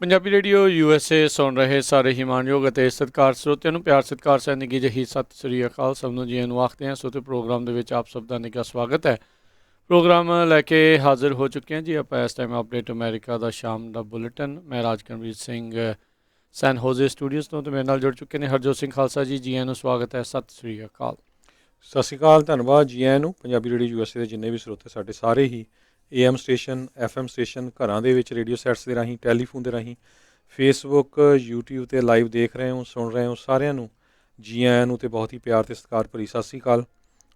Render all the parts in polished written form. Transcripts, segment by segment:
Punjabi radio USA ਸੁਣ ਰਹੇ ਸਾਰੇ ਹੀ ਮਾਣਯੋਗ ਅਤੇ ਸਤਿਕਾਰ ਸਰੋਤਿਆਂ ਨੂੰ ਪਿਆਰ ਸਤਿਕਾਰ ਸਹਿ ਨਿੱਘੀ ਜਿਹੀ ਸਤਿ ਸ੍ਰੀ ਅਕਾਲ। ਸਭ ਨੂੰ ਜੀ ਨੂੰ ਆਖਦੇ ਹਾਂ। ਸੋ ਤੇ ਪ੍ਰੋਗਰਾਮ ਦੇ ਵਿੱਚ ਆਪ ਸਭ ਦਾ ਨਿੱਘਾ ਸਵਾਗਤ ਹੈ। ਪ੍ਰੋਗਰਾਮ ਲੈ ਕੇ ਹਾਜ਼ਰ ਹੋ ਚੁੱਕੇ ਹਾਂ ਜੀ ਆਪਾਂ ਇਸ ਟਾਈਮ ਅਪਡੇਟ ਅਮਰੀਕਾ ਦਾ ਸ਼ਾਮ ਦਾ ਬੁਲੇਟਿਨ। ਮੈਂ ਰਾਜਕਰਮਜੀਤ ਸਿੰਘ ਸੈਨ ਹੋਜ਼ੇ ਸਟੂਡੀਓਜ਼ ਤੋਂ, ਅਤੇ ਮੇਰੇ ਨਾਲ ਜੁੜ ਚੁੱਕੇ ਨੇ ਹਰਜੋਤ ਸਿੰਘ ਖਾਲਸਾ ਜੀ। ਜੀ ਨੂੰ ਸਵਾਗਤ ਹੈ। ਸਤਿ ਸ੍ਰੀ ਅਕਾਲ। ਸਤਿ ਸ਼੍ਰੀ ਅਕਾਲ, ਧੰਨਵਾਦ ਜੀ ਆਇਆਂ ਨੂੰ। ਪੰਜਾਬੀ ਰੇਡੀਓ USA ਦੇ ਜਿੰਨੇ ਵੀ ਸਰੋਤੇ ਸਾਡੇ ਸਾਰੇ ਹੀ AM ਸਟੇਸ਼ਨ, FM ਸਟੇਸ਼ਨ, ਘਰਾਂ ਦੇ ਵਿੱਚ ਰੇਡੀਓ ਸੈਟਸ ਦੇ ਰਾਹੀਂ, ਟੈਲੀਫੋਨ ਦੇ ਰਾਹੀਂ, ਫੇਸਬੁੱਕ, YouTube 'ਤੇ ਲਾਈਵ ਦੇਖ ਰਹੇ ਹੋ, ਸੁਣ ਰਹੇ ਹੋ, ਸਾਰਿਆਂ ਨੂੰ ਜੀ ਆਇਆਂ ਨੂੰ ਅਤੇ ਬਹੁਤ ਹੀ ਪਿਆਰ ਅਤੇ ਸਤਿਕਾਰ ਭਰੀ ਸਤਿ ਸ਼੍ਰੀ ਅਕਾਲ।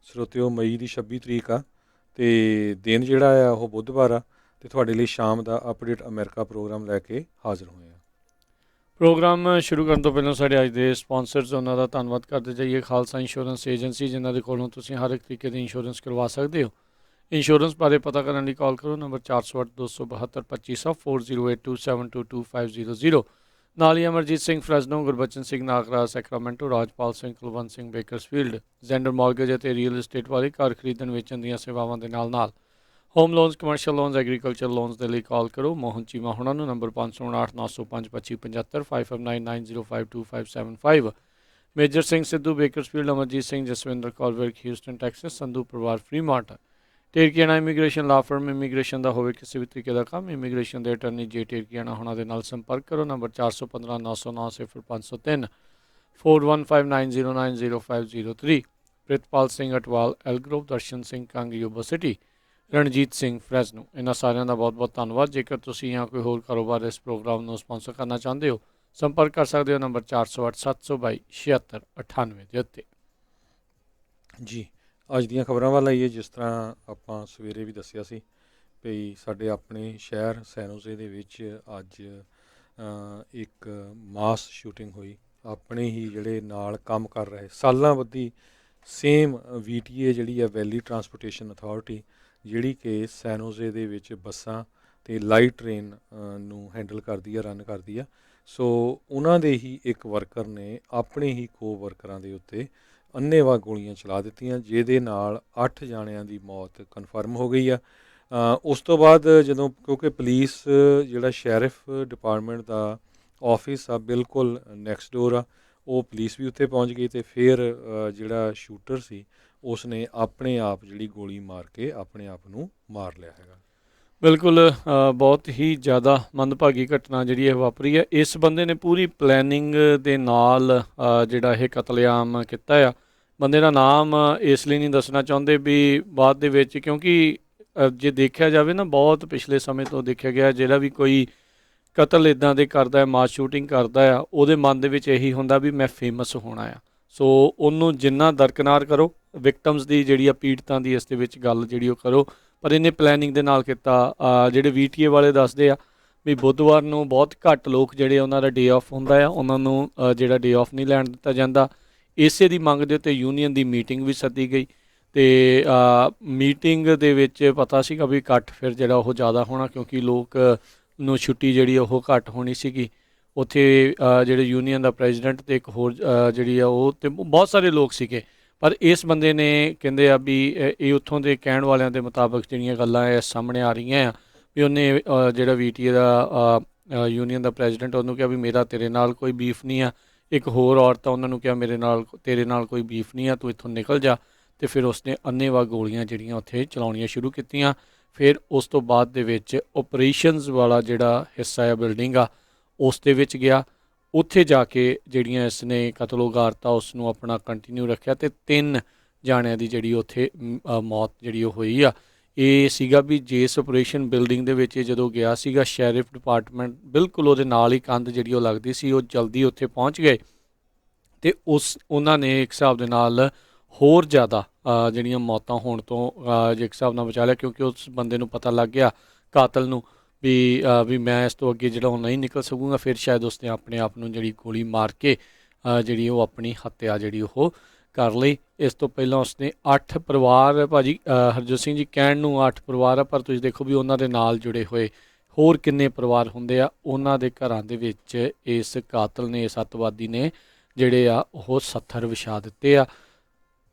ਸਰੋਤਿਓ, ਮਈ ਦੀ 26 ਤਰੀਕ ਆ ਅਤੇ ਦਿਨ ਜਿਹੜਾ ਆ ਉਹ ਬੁੱਧਵਾਰ ਆ, ਅਤੇ ਤੁਹਾਡੇ ਲਈ ਸ਼ਾਮ ਦਾ ਅਪਡੇਟ ਅਮਰੀਕਾ ਪ੍ਰੋਗਰਾਮ ਲੈ ਕੇ ਹਾਜ਼ਰ ਹੋਏ ਹਾਂ। ਪ੍ਰੋਗਰਾਮ ਸ਼ੁਰੂ ਕਰਨ ਤੋਂ ਪਹਿਲਾਂ ਸਾਡੇ ਅੱਜ ਦੇ ਸਪਾਂਸਰਸ, ਉਹਨਾਂ ਦਾ ਧੰਨਵਾਦ ਕਰਦੇ ਜਾਈਏ। ਖਾਲਸਾ ਇੰਸ਼ੋਰੈਂਸ ਏਜੰਸੀ, ਜਿਨ੍ਹਾਂ ਦੇ ਕੋਲੋਂ ਤੁਸੀਂ ਹਰ ਇੱਕ ਤਰੀਕੇ ਦੀ ਇੰਸ਼ੋਰੈਂਸ ਕਰਵਾ ਸਕਦੇ ਹੋ। ਇੰਸ਼ੋਰੈਂਸ ਬਾਰੇ ਪਤਾ ਕਰਨ ਲਈ ਕਾਲ ਕਰੋ ਨੰਬਰ 408-272-2500 4082722500। ਨਾਲ ਹੀ Amarjit Singh Fresno, Gurbachan Singh Nagra Sacramento, Rajpal Singh Kulwant Singh Bakersfield, Zander mortgage ਅਤੇ ਰੀਅਲ ਏਸਟੇਟ ਵਾਲੇ ਘਰ ਖਰੀਦਣ ਵੇਚਣ ਦੀਆਂ ਸੇਵਾਵਾਂ ਦੇ ਨਾਲ home loans, commercial loans, agriculture loans ਦੇ ਲਈ ਕਾਲ ਕਰੋ ਮੋਹਨ ਚੀਮਾ ਹੁਣਾਂ ਨੂੰ ਨੰਬਰ 559-905-2575 5599052575। Major Singh Sidhu, Bakersfield, Amarjit Singh, Jaswinder Kaur Virk, Houston Texas, Sandhu ਪਰਿਵਾਰ, ਫਰੀਮਾਰਟ। ਟੇਰਕੀਆਣਾ ਇਮੀਗ੍ਰੇਸ਼ਨ ਲਾ ਫਰਮ, ਇਮੀਗ੍ਰੇਸ਼ਨ ਦਾ ਹੋਵੇ ਕਿਸੇ ਵੀ ਤਰੀਕੇ ਦਾ ਕੰਮ, ਇਮੀਗ੍ਰੇਸ਼ਨ ਦੇ ਅਟਰਨੀ ਜੇ ਟੇਰਕੀਆਣਾ ਹੁਣਾਂ ਦੇ ਨਾਲ ਸੰਪਰਕ ਕਰੋ number 4159090503 4159090503। Pritpal Singh Atwal, ਐਲਗਰੋਵ, Darshan Singh Kang, Yuba city, Ranjit Singh ਫਰੈਜ਼ਨੋ। ਇਹਨਾਂ ਸਾਰਿਆਂ ਦਾ ਬਹੁਤ ਬਹੁਤ ਧੰਨਵਾਦ। ਜੇਕਰ ਤੁਸੀਂ ਜਾਂ ਕੋਈ ਹੋਰ ਕਾਰੋਬਾਰ ਇਸ ਪ੍ਰੋਗਰਾਮ ਨੂੰ ਸਪਾਂਸਰ ਕਰਨਾ ਚਾਹੁੰਦੇ ਹੋ, ਸੰਪਰਕ ਕਰ ਸਕਦੇ ਹੋ ਨੰਬਰ 4087227698 ਦੇ ਉੱਤੇ। ਜੀ, ਅੱਜ ਦੀਆਂ ਖਬਰਾਂ ਵੱਲ ਆਈਏ। ਜਿਸ ਤਰ੍ਹਾਂ ਆਪਾਂ ਸਵੇਰੇ ਵੀ ਦੱਸਿਆ ਸੀ ਵੀ ਸਾਡੇ ਆਪਣੇ ਸ਼ਹਿਰ ਸੈਨ ਹੋਜ਼ੇ ਦੇ ਵਿੱਚ ਅੱਜ ਇੱਕ ਮਾਸ ਸ਼ੂਟਿੰਗ ਹੋਈ। ਆਪਣੇ ਹੀ ਜਿਹੜੇ ਨਾਲ ਕੰਮ ਕਰ ਰਹੇ ਸਾਲਾਂ ਬੱਧੀ ਸੇਮ VTA ਜਿਹੜੀ ਆ, ਵੈਲੀ ਟਰਾਂਸਪੋਰਟੇਸ਼ਨ ਅਥਾਰਟੀ, ਜਿਹੜੀ ਕਿ ਸੈਨ ਹੋਜ਼ੇ ਦੇ ਵਿੱਚ ਬੱਸਾਂ ਅਤੇ ਲਾਈਟ ਟ੍ਰੇਨ ਨੂੰ ਹੈਂਡਲ ਕਰਦੀ ਆ, ਰਨ ਕਰਦੀ ਆ। ਸੋ ਉਹਨਾਂ ਦੇ ਹੀ ਇੱਕ ਵਰਕਰ ਨੇ ਆਪਣੇ ਹੀ ਕੋ ਵਰਕਰਾਂ ਦੇ ਉੱਤੇ ਅੰਨ੍ਹੇਵਾਹ ਗੋਲੀਆਂ ਚਲਾ ਦਿੱਤੀਆਂ, ਜਿਹਦੇ ਨਾਲ 8 ਜਾਣਿਆਂ ਦੀ ਮੌਤ ਕਨਫਰਮ ਹੋ ਗਈ ਆ। ਉਸ ਤੋਂ ਬਾਅਦ ਜਦੋਂ, ਕਿਉਂਕਿ ਪੁਲਿਸ ਜਿਹੜਾ ਸ਼ੈਰਿਫ ਡਿਪਾਰਟਮੈਂਟ ਦਾ ਆਫਿਸ ਆ ਬਿਲਕੁਲ ਨੈਕਸਟ ਡੋਰ ਆ, ਉਹ ਪੁਲਿਸ ਵੀ ਉੱਥੇ ਪਹੁੰਚ ਗਈ ਅਤੇ ਫਿਰ ਜਿਹੜਾ ਸ਼ੂਟਰ ਸੀ ਉਸ ਨੇ ਆਪਣੇ ਆਪ ਜਿਹੜੀ ਗੋਲੀ ਮਾਰ ਕੇ ਆਪਣੇ ਆਪ ਨੂੰ ਮਾਰ ਲਿਆ ਹੈਗਾ। ਬਿਲਕੁਲ, ਬਹੁਤ ਹੀ ਜ਼ਿਆਦਾ ਮੰਦਭਾਗੀ ਘਟਨਾ ਜਿਹੜੀ ਇਹ ਵਾਪਰੀ ਹੈ। ਇਸ ਬੰਦੇ ਨੇ ਪੂਰੀ ਪਲੈਨਿੰਗ ਦੇ ਨਾਲ ਜਿਹੜਾ ਇਹ ਕਤਲੇਆਮ ਕੀਤਾ ਆ। ਬੰਦੇ ਦਾ ਨਾਮ ਇਸ ਲਈ ਨਹੀਂ ਦੱਸਣਾ ਚਾਹੁੰਦੇ ਵੀ ਬਾਅਦ ਦੇ ਵਿੱਚ, ਕਿਉਂਕਿ ਜੇ ਦੇਖਿਆ ਜਾਵੇ ਨਾ, ਬਹੁਤ ਪਿਛਲੇ ਸਮੇਂ ਤੋਂ ਦੇਖਿਆ ਗਿਆ ਜਿਹੜਾ ਵੀ ਕੋਈ ਕਤਲ ਇੱਦਾਂ ਦੇ ਕਰਦਾ ਹੈ, ਮਾਸ ਸ਼ੂਟਿੰਗ ਕਰਦਾ ਆ, ਉਹਦੇ ਮਨ ਦੇ ਵਿੱਚ ਇਹੀ ਹੁੰਦਾ ਵੀ ਮੈਂ ਫੇਮਸ ਹੋਣਾ ਆ। ਸੋ ਉਹਨੂੰ ਜਿੰਨਾ ਦਰਕਨਾਰ ਕਰੋ, ਵਿਕਟਮਸ ਦੀ ਜਿਹੜੀ ਆ, ਪੀੜਤਾਂ ਦੀ ਇਸ ਦੇ ਵਿੱਚ ਗੱਲ ਜਿਹੜੀ ਉਹ ਕਰੋ, ਪਰ ਇਹਨੇ ਪਲੈਨਿੰਗ ਦੇ ਨਾਲ ਕੀਤਾ। ਜਿਹੜੇ VTA ਵਾਲੇ ਦੱਸਦੇ ਆ ਵੀ ਬੁੱਧਵਾਰ ਨੂੰ ਬਹੁਤ ਘੱਟ ਲੋਕ ਜਿਹੜੇ ਉਹਨਾਂ ਦਾ ਡੇ ਆਫ ਹੁੰਦਾ ਆ, ਉਹਨਾਂ ਨੂੰ ਜਿਹੜਾ ਡੇ ਆਫ ਨਹੀਂ ਲੈਣ ਦਿੱਤਾ ਜਾਂਦਾ। ਇਸੇ ਦੀ ਮੰਗ ਦੇ ਉੱਤੇ ਯੂਨੀਅਨ ਦੀ ਮੀਟਿੰਗ ਵੀ ਸੱਦੀ ਗਈ ਅਤੇ ਮੀਟਿੰਗ ਦੇ ਵਿੱਚ ਪਤਾ ਸੀਗਾ ਵੀ ਇਕੱਠ ਫਿਰ ਜਿਹੜਾ ਉਹ ਜ਼ਿਆਦਾ ਹੋਣਾ, ਕਿਉਂਕਿ ਲੋਕ ਨੂੰ ਛੁੱਟੀ ਜਿਹੜੀ ਉਹ ਘੱਟ ਹੋਣੀ ਸੀਗੀ। ਉੱਥੇ ਜਿਹੜੇ ਯੂਨੀਅਨ ਦਾ ਪ੍ਰੈਜ਼ੀਡੈਂਟ ਅਤੇ ਇੱਕ ਹੋਰ ਜਿਹੜੀ ਆ ਉਹ, ਅਤੇ ਬਹੁਤ ਸਾਰੇ ਲੋਕ ਸੀਗੇ। ਪਰ ਇਸ ਬੰਦੇ ਨੇ ਕਹਿੰਦੇ ਆ ਵੀ ਇਹ ਉੱਥੋਂ ਦੇ ਕਹਿਣ ਵਾਲਿਆਂ ਦੇ ਮੁਤਾਬਕ ਜਿਹੜੀਆਂ ਗੱਲਾਂ ਇਹ ਸਾਹਮਣੇ ਆ ਰਹੀਆਂ ਆ ਵੀ ਉਹਨੇ ਜਿਹੜਾ VTA ਦਾ ਯੂਨੀਅਨ ਦਾ ਪ੍ਰੈਜ਼ੀਡੈਂਟ, ਉਹਨੂੰ ਕਿਹਾ ਵੀ ਮੇਰਾ ਤੇਰੇ ਨਾਲ ਕੋਈ ਬੀਫ ਨਹੀਂ ਆ। ਇੱਕ ਹੋਰ ਔਰਤ ਆ, ਉਹਨਾਂ ਨੂੰ ਕਿਹਾ ਤੇਰੇ ਨਾਲ ਕੋਈ ਬੀਫ ਨਹੀਂ ਆ, ਤੂੰ ਇੱਥੋਂ ਨਿਕਲ ਜਾ। ਅਤੇ ਫਿਰ ਉਸਨੇ ਅੰਨ੍ਹੇਵਾਹ ਗੋਲੀਆਂ ਜਿਹੜੀਆਂ ਉੱਥੇ ਚਲਾਉਣੀਆਂ ਸ਼ੁਰੂ ਕੀਤੀਆਂ। ਫਿਰ ਉਸ ਤੋਂ ਬਾਅਦ ਦੇ ਵਿੱਚ ਓਪਰੇਸ਼ਨਸ ਵਾਲਾ ਜਿਹੜਾ ਹਿੱਸਾ ਆ, ਬਿਲਡਿੰਗ ਆ, ਉਸ ਦੇ ਵਿੱਚ ਗਿਆ। ਉੱਥੇ ਜਾ ਕੇ ਜਿਹੜੀਆਂ ਇਸ ਨੇ ਕਤਲੋਗਾਰਤਾ ਉਸ ਨੂੰ ਆਪਣਾ ਕੰਟੀਨਿਊ ਰੱਖਿਆ ਅਤੇ 3 ਜਾਣਿਆਂ ਦੀ ਜਿਹੜੀ ਉੱਥੇ ਮੌਤ ਜਿਹੜੀ ਉਹ ਹੋਈ ਆ। ਇਹ ਸੀਗਾ ਵੀ ਜਿਸ ਓਪਰੇਸ਼ਨ ਬਿਲਡਿੰਗ ਦੇ ਵਿੱਚ ਜਦੋਂ ਗਿਆ ਸੀਗਾ, ਸ਼ੈਰਿਫ ਡਿਪਾਰਟਮੈਂਟ ਬਿਲਕੁਲ ਉਹਦੇ ਨਾਲ ਹੀ ਕੰਧ ਜਿਹੜੀ ਉਹ ਲੱਗਦੀ ਸੀ, ਉਹ ਜਲਦੀ ਉੱਥੇ ਪਹੁੰਚ ਗਏ ਅਤੇ ਉਹਨਾਂ ਨੇ ਇੱਕ ਹਿਸਾਬ ਦੇ ਨਾਲ ਹੋਰ ਜ਼ਿਆਦਾ ਜਿਹੜੀਆਂ ਮੌਤਾਂ ਹੋਣ ਤੋਂ ਜੇ ਇੱਕ ਹਿਸਾਬ ਨਾਲ ਬਚਾ ਲਿਆ, ਕਿਉਂਕਿ ਉਸ ਬੰਦੇ ਨੂੰ ਪਤਾ ਲੱਗ ਗਿਆ, ਕਾਤਲ ਨੂੰ, ਵੀ ਮੈਂ ਇਸ ਤੋਂ ਅੱਗੇ ਜਿਹੜਾ ਉਹ ਨਹੀਂ ਨਿਕਲ ਸਕੂੰਗਾ। ਫਿਰ ਸ਼ਾਇਦ ਉਸਨੇ ਆਪਣੇ ਆਪ ਨੂੰ ਜਿਹੜੀ ਗੋਲੀ ਮਾਰ ਕੇ ਜਿਹੜੀ ਉਹ ਆਪਣੀ ਹੱਤਿਆ ਜਿਹੜੀ ਉਹ ਕਰ ਲਈ। ਇਸ ਤੋਂ ਪਹਿਲਾਂ ਉਸਨੇ 8 ਪਰਿਵਾਰ, ਭਾਜੀ ਹਰਜੋਤ ਸਿੰਘ ਜੀ ਕਹਿਣ ਨੂੰ 8 ਪਰਿਵਾਰ ਆ, ਪਰ ਤੁਸੀਂ ਦੇਖੋ ਵੀ ਉਹਨਾਂ ਦੇ ਨਾਲ ਜੁੜੇ ਹੋਏ ਹੋਰ ਕਿੰਨੇ ਪਰਿਵਾਰ ਹੁੰਦੇ ਆ। ਉਹਨਾਂ ਦੇ ਘਰਾਂ ਦੇ ਵਿੱਚ ਇਸ ਕਾਤਲ ਨੇ, ਇਸ ਅੱਤਵਾਦੀ ਨੇ ਜਿਹੜੇ ਆ ਉਹ 70 ਵਿਛਾ ਦਿੱਤੇ ਆ।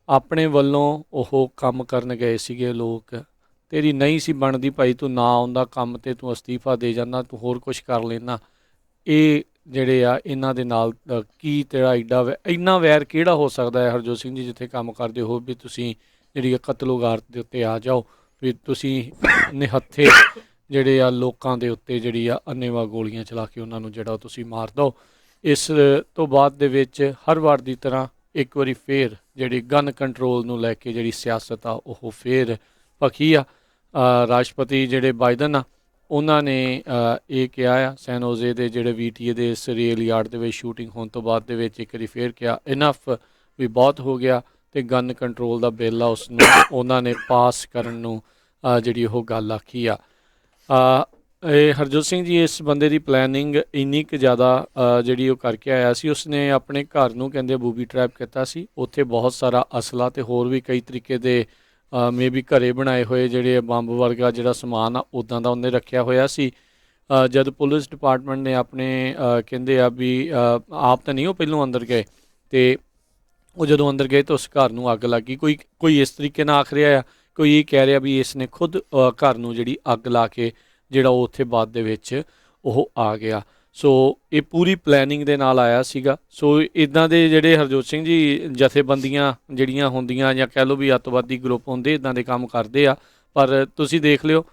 ਆਪਣੇ ਵੱਲੋਂ ਉਹ ਕੰਮ ਕਰਨ ਗਏ ਸੀਗੇ ਲੋਕ, ਤੇਰੀ ਨਹੀਂ ਸੀ ਬਣਦੀ ਭਾਈ, ਤੂੰ ਨਾ ਆਉਂਦਾ ਕੰਮ 'ਤੇ, ਤੂੰ ਅਸਤੀਫਾ ਦੇ ਜਾਂਦਾ, ਤੂੰ ਹੋਰ ਕੁਛ ਕਰ ਲੈਂਦਾ। ਇਹ ਜਿਹੜੇ ਆ ਇਹਨਾਂ ਦੇ ਨਾਲ ਕੀ ਤੇਰਾ ਇੰਨਾ ਵੈਰ ਕਿਹੜਾ ਹੋ ਸਕਦਾ ਹੈ ਹਰਜੋਤ ਸਿੰਘ ਜੀ, ਜਿੱਥੇ ਕੰਮ ਕਰਦੇ ਹੋ ਵੀ ਤੁਸੀਂ ਜਿਹੜੀ ਕਤਲੋਗਾਰਤ ਦੇ ਉੱਤੇ ਆ ਜਾਓ, ਵੀ ਤੁਸੀਂ ਨਿਹੱਥੇ ਜਿਹੜੇ ਆ ਲੋਕਾਂ ਦੇ ਉੱਤੇ ਜਿਹੜੀ ਆ ਅੰਨ੍ਹੇਵਾਹ ਗੋਲੀਆਂ ਚਲਾ ਕੇ ਉਹਨਾਂ ਨੂੰ ਜਿਹੜਾ ਤੁਸੀਂ ਮਾਰ ਦਿਓ। ਇਸ ਤੋਂ ਬਾਅਦ ਦੇ ਵਿੱਚ ਹਰ ਵਾਰ ਦੀ ਤਰ੍ਹਾਂ ਇੱਕ ਵਾਰੀ ਫੇਰ ਜਿਹੜੀ ਗਨ ਕੰਟਰੋਲ ਨੂੰ ਲੈ ਕੇ ਜਿਹੜੀ ਸਿਆਸਤ ਆ ਉਹ ਫੇਰ ਭਖੀ ਆ। ਰਾਸ਼ਟਰਪਤੀ ਜਿਹੜੇ ਬਾਈਡਨ ਆ ਉਹਨਾਂ ਨੇ ਇਹ ਕਿਹਾ ਆ ਸੈਨ ਹੋਜ਼ੇ ਦੇ ਜਿਹੜੇ VTA ਦੇ ਇਸ ਰੇਲ ਯਾਰਡ ਦੇ ਵਿੱਚ ਸ਼ੂਟਿੰਗ ਹੋਣ ਤੋਂ ਬਾਅਦ ਦੇ ਵਿੱਚ ਇੱਕ ਵਾਰੀ ਫੇਰ ਕਿਹਾ ਇਨਫ ਵੀ ਬਹੁਤ ਹੋ ਗਿਆ, ਅਤੇ ਗਨ ਕੰਟਰੋਲ ਦਾ ਬਿੱਲ ਆ ਉਸ ਨੂੰ ਉਹਨਾਂ ਨੇ ਪਾਸ ਕਰਨ ਨੂੰ ਜਿਹੜੀ ਉਹ ਗੱਲ ਆਖੀ ਆ। ਇਹ ਹਰਜੋਤ ਸਿੰਘ ਜੀ ਇਸ ਬੰਦੇ ਦੀ ਪਲੈਨਿੰਗ ਇੰਨੀ ਕੁ ਜ਼ਿਆਦਾ ਜਿਹੜੀ ਉਹ ਕਰਕੇ ਆਇਆ ਸੀ। ਉਸਨੇ ਆਪਣੇ ਘਰ ਨੂੰ ਕਹਿੰਦੇ ਬੂਬੀ ਟਰੈਪ ਕੀਤਾ ਸੀ, ਉੱਥੇ ਬਹੁਤ ਸਾਰਾ ਅਸਲਾ ਅਤੇ ਹੋਰ ਵੀ ਕਈ ਤਰੀਕੇ ਦੇ ਮੇ ਵੀ ਘਰੇ ਬਣਾਏ ਹੋਏ ਜਿਹੜੇ ਬੰਬ ਵਰਗਾ ਜਿਹੜਾ ਸਮਾਨ ਆ ਉੱਦਾਂ ਦਾ ਉਹਨੇ ਰੱਖਿਆ ਹੋਇਆ ਸੀ। ਜਦ ਪੁਲਿਸ ਡਿਪਾਰਟਮੈਂਟ ਨੇ ਆਪਣੇ ਕਹਿੰਦੇ ਆ ਵੀ ਆਪ ਤਾਂ ਨਹੀਂ ਉਹ ਪਹਿਲੋਂ ਅੰਦਰ ਗਏ, ਅਤੇ ਉਹ ਜਦੋਂ ਅੰਦਰ ਗਏ ਤਾਂ ਉਸ ਘਰ ਨੂੰ ਅੱਗ ਲੱਗ ਗਈ। ਕੋਈ ਇਸ ਤਰੀਕੇ ਨਾਲ ਆਖ ਰਿਹਾ ਆ, ਕੋਈ ਇਹ ਕਹਿ ਰਿਹਾ ਵੀ ਇਸ ਨੇ ਖੁਦ ਘਰ ਨੂੰ ਜਿਹੜੀ ਅੱਗ ਲਾ ਕੇ ਜਿਹੜਾ ਉਹ ਉੱਥੇ ਬਾਅਦ ਦੇ ਵਿੱਚ ਉਹ ਆ ਗਿਆ। ਸੋ ਇਹ ਪੂਰੀ ਪਲੈਨਿੰਗ ਦੇ ਨਾਲ ਆਇਆ ਸੀਗਾ। ਸੋ ਇੱਦਾਂ ਦੇ ਜਿਹੜੇ ਹਰਜੋਤ ਸਿੰਘ ਜੀ ਜਥੇਬੰਦੀਆਂ ਜਿਹੜੀਆਂ ਹੁੰਦੀਆਂ ਜਾਂ ਕਹਿ ਲਓ ਵੀ ਅੱਤਵਾਦੀ ਗਰੁੱਪ ਹੁੰਦੇ ਇੱਦਾਂ ਦੇ ਕੰਮ ਕਰਦੇ ਆ, ਪਰ ਤੁਸੀਂ ਦੇਖ ਲਿਓ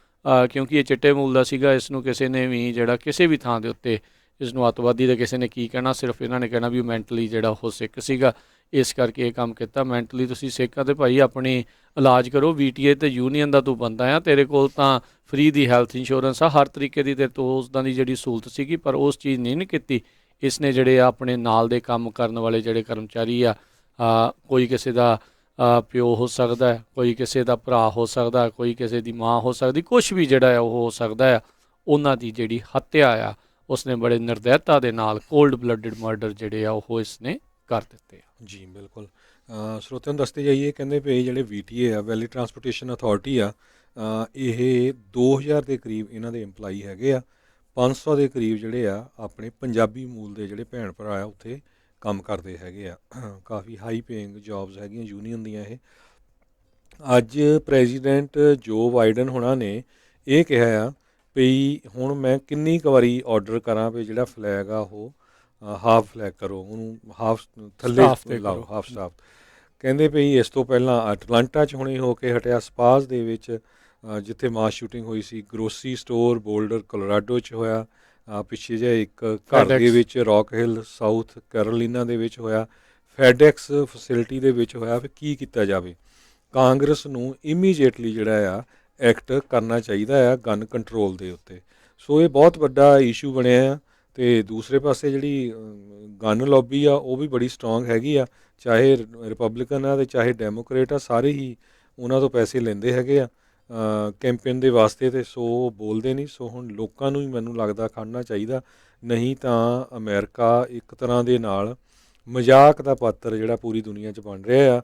ਕਿਉਂਕਿ ਇਹ ਚਿੱਟੇ ਮੂਲ ਦਾ ਸੀਗਾ, ਇਸ ਨੂੰ ਕਿਸੇ ਨੇ ਵੀ ਜਿਹੜਾ ਕਿਸੇ ਵੀ ਥਾਂ ਦੇ ਉੱਤੇ ਇਸ ਨੂੰ ਅੱਤਵਾਦੀ ਦਾ ਕਿਸੇ ਨੇ ਕੀ ਕਹਿਣਾ, ਸਿਰਫ ਇਹਨਾਂ ਨੇ ਕਹਿਣਾ ਵੀ ਉਹ ਮੈਂਟਲੀ ਜਿਹੜਾ ਉਹ ਸਿੱਖ ਸੀਗਾ, ਇਸ ਕਰਕੇ ਇਹ ਕੰਮ ਕੀਤਾ। ਮੈਂਟਲੀ ਤੁਸੀਂ ਸਿੱਖ ਆ ਤੇ ਭਾਈ ਆਪਣੀ ਇਲਾਜ ਕਰੋ, VTA ਤੇ ਯੂਨੀਅਨ ਦਾ ਤੂੰ ਬੰਦਾ ਆ, ਤੇਰੇ ਕੋਲ ਤਾਂ ਫ੍ਰੀ ਦੀ ਹੈਲਥ ਇੰਸ਼ੋਰੈਂਸ ਆ, ਹਰ ਤਰੀਕੇ ਦੀ ਤੇ ਤੋਂ ਉਸਦਾਂ ਦੀ ਜਿਹੜੀ ਸਹੂਲਤ ਸੀਗੀ, ਪਰ ਉਸ ਚੀਜ਼ ਨਹੀਂ ਕੀਤੀ। ਇਸ ਨੇ ਜਿਹੜੇ ਆ ਆਪਣੇ ਨਾਲ ਦੇ ਕੰਮ ਕਰਨ ਵਾਲੇ ਜਿਹੜੇ ਕਰਮਚਾਰੀ ਆ, ਕੋਈ ਕਿਸੇ ਦਾ ਪਿਓ ਹੋ ਸਕਦਾ ਹੈ, ਕੋਈ ਕਿਸੇ ਦਾ ਭਰਾ ਹੋ ਸਕਦਾ, ਕੋਈ ਕਿਸੇ ਦੀ ਮਾਂ ਹੋ ਸਕਦੀ, ਕੁਛ ਵੀ ਜਿਹੜਾ ਆ ਉਹ ਹੋ ਸਕਦਾ ਆ, ਉਹਨਾਂ ਦੀ ਜਿਹੜੀ ਹੱਤਿਆ ਆ ਉਸਨੇ ਬੜੇ ਨਿਰਦੈਤਾ ਦੇ ਨਾਲ ਕੋਲਡ ਬਲੱਡਡ ਮਰਡਰ ਜਿਹੜੇ ਆ ਉਹ ਇਸਨੇ ਕਰ ਦਿੱਤੇ ਆ। ਜੀ ਬਿਲਕੁਲ। ਸਰੋਤਿਆਂ ਨੂੰ ਦੱਸਦੇ ਜਾਈਏ, ਕਹਿੰਦੇ ਪਏ ਜਿਹੜੇ VTA ਆ ਵੈਲੀ ਟਰਾਂਸਪੋਰਟੇਸ਼ਨ ਅਥਾਰਟੀ ਆ, ਇਹ 2000 ਦੇ ਕਰੀਬ ਇਹਨਾਂ ਦੇ EMPLOYE ਹੈਗੇ ਆ। 500 ਦੇ ਕਰੀਬ ਜਿਹੜੇ ਆ ਆਪਣੇ ਪੰਜਾਬੀ ਮੂਲ ਦੇ ਜਿਹੜੇ ਭੈਣ ਭਰਾ ਆ ਉੱਥੇ ਕੰਮ ਕਰਦੇ ਹੈਗੇ ਆ। ਕਾਫੀ ਹਾਈ ਪੇਇੰਗ ਜੌਬਸ ਹੈਗੀਆਂ ਯੂਨੀਅਨ ਦੀਆਂ। ਇਹ ਅੱਜ ਪ੍ਰੈਜ਼ੀਡੈਂਟ ਜੋ ਬਾਈਡਨ ਹੋਣਾ ਨੇ ਇਹ ਕਿਹਾ ਆ ਵੀ ਹੁਣ ਮੈਂ ਕਿੰਨੀ ਕੁ ਵਾਰੀ ਆਰਡਰ ਕਰਾਂ ਵੀ ਜਿਹੜਾ ਫਲੈਗ ਆ ਉਹ ਹਾਫ ਫਲੈਗ ਕਰੋ, ਉਹਨੂੰ ਹਾਫ ਥੱਲੇ ਲਾਓ, ਹਾਫ ਸਟਾਫ। ਕਹਿੰਦੇ ਪਈ ਇਸ ਤੋਂ ਪਹਿਲਾਂ ਅਟਲਾਂਟਾ 'ਚ ਹੁਣੇ ਹੋ ਕੇ ਹਟਿਆ, ਸਪਾਸ ਦੇ ਵਿੱਚ ਜਿੱਥੇ ਮਾਸ ਸ਼ੂਟਿੰਗ ਹੋਈ ਸੀ, ਗਰੋਸਰੀ ਸਟੋਰ ਬੋਲਡਰ ਕੋਲੋਰਾਡੋ 'ਚ ਹੋਇਆ, ਪਿੱਛੇ ਜਿਹੇ ਇੱਕ ਘਰ ਦੇ ਵਿੱਚ ਰੌਕ ਹਿੱਲ ਸਾਊਥ ਕੈਰੋਲੀਨਾ ਦੇ ਵਿੱਚ ਹੋਇਆ, ਫੈਡੈਕਸ ਫੈਸਿਲਿਟੀ ਦੇ ਵਿੱਚ ਹੋਇਆ। ਫਿਰ ਕੀ ਕੀਤਾ ਜਾਵੇ? ਕਾਂਗਰਸ ਨੂੰ ਇਮੀਡੀਏਟਲੀ ਜਿਹੜਾ ਆ ਐਕਟ ਕਰਨਾ ਚਾਹੀਦਾ ਆ ਗਨ ਕੰਟਰੋਲ ਦੇ ਉੱਤੇ। ਸੋ ਇਹ ਬਹੁਤ ਵੱਡਾ ਇਸ਼ੂ ਬਣਿਆ ਆ। ਅਤੇ ਦੂਸਰੇ ਪਾਸੇ ਜਿਹੜੀ ਗਨ ਲੌਬੀ ਆ ਉਹ ਵੀ ਬੜੀ ਸਟਰੋਂਗ ਹੈਗੀ ਆ, ਚਾਹੇ ਰਿਪਬਲਿਕਨ ਆ ਅਤੇ ਚਾਹੇ ਡੈਮੋਕਰੇਟ ਆ, ਸਾਰੇ ਹੀ ਉਹਨਾਂ ਤੋਂ ਪੈਸੇ ਲੈਂਦੇ ਹੈਗੇ ਆ ਕੈਂਪੇਨ ਦੇ ਵਾਸਤੇ, ਅਤੇ ਸੋ ਬੋਲਦੇ ਨਹੀਂ। ਸੋ ਹੁਣ ਲੋਕਾਂ ਨੂੰ ਹੀ ਮੈਨੂੰ ਲੱਗਦਾ ਖੜਨਾ ਚਾਹੀਦਾ, ਨਹੀਂ ਤਾਂ ਅਮਰੀਕਾ ਇੱਕ ਤਰ੍ਹਾਂ ਦੇ ਨਾਲ ਮਜ਼ਾਕ ਦਾ ਪਾਤਰ ਜਿਹੜਾ ਪੂਰੀ ਦੁਨੀਆ 'ਚ ਬਣ ਰਿਹਾ ਆ।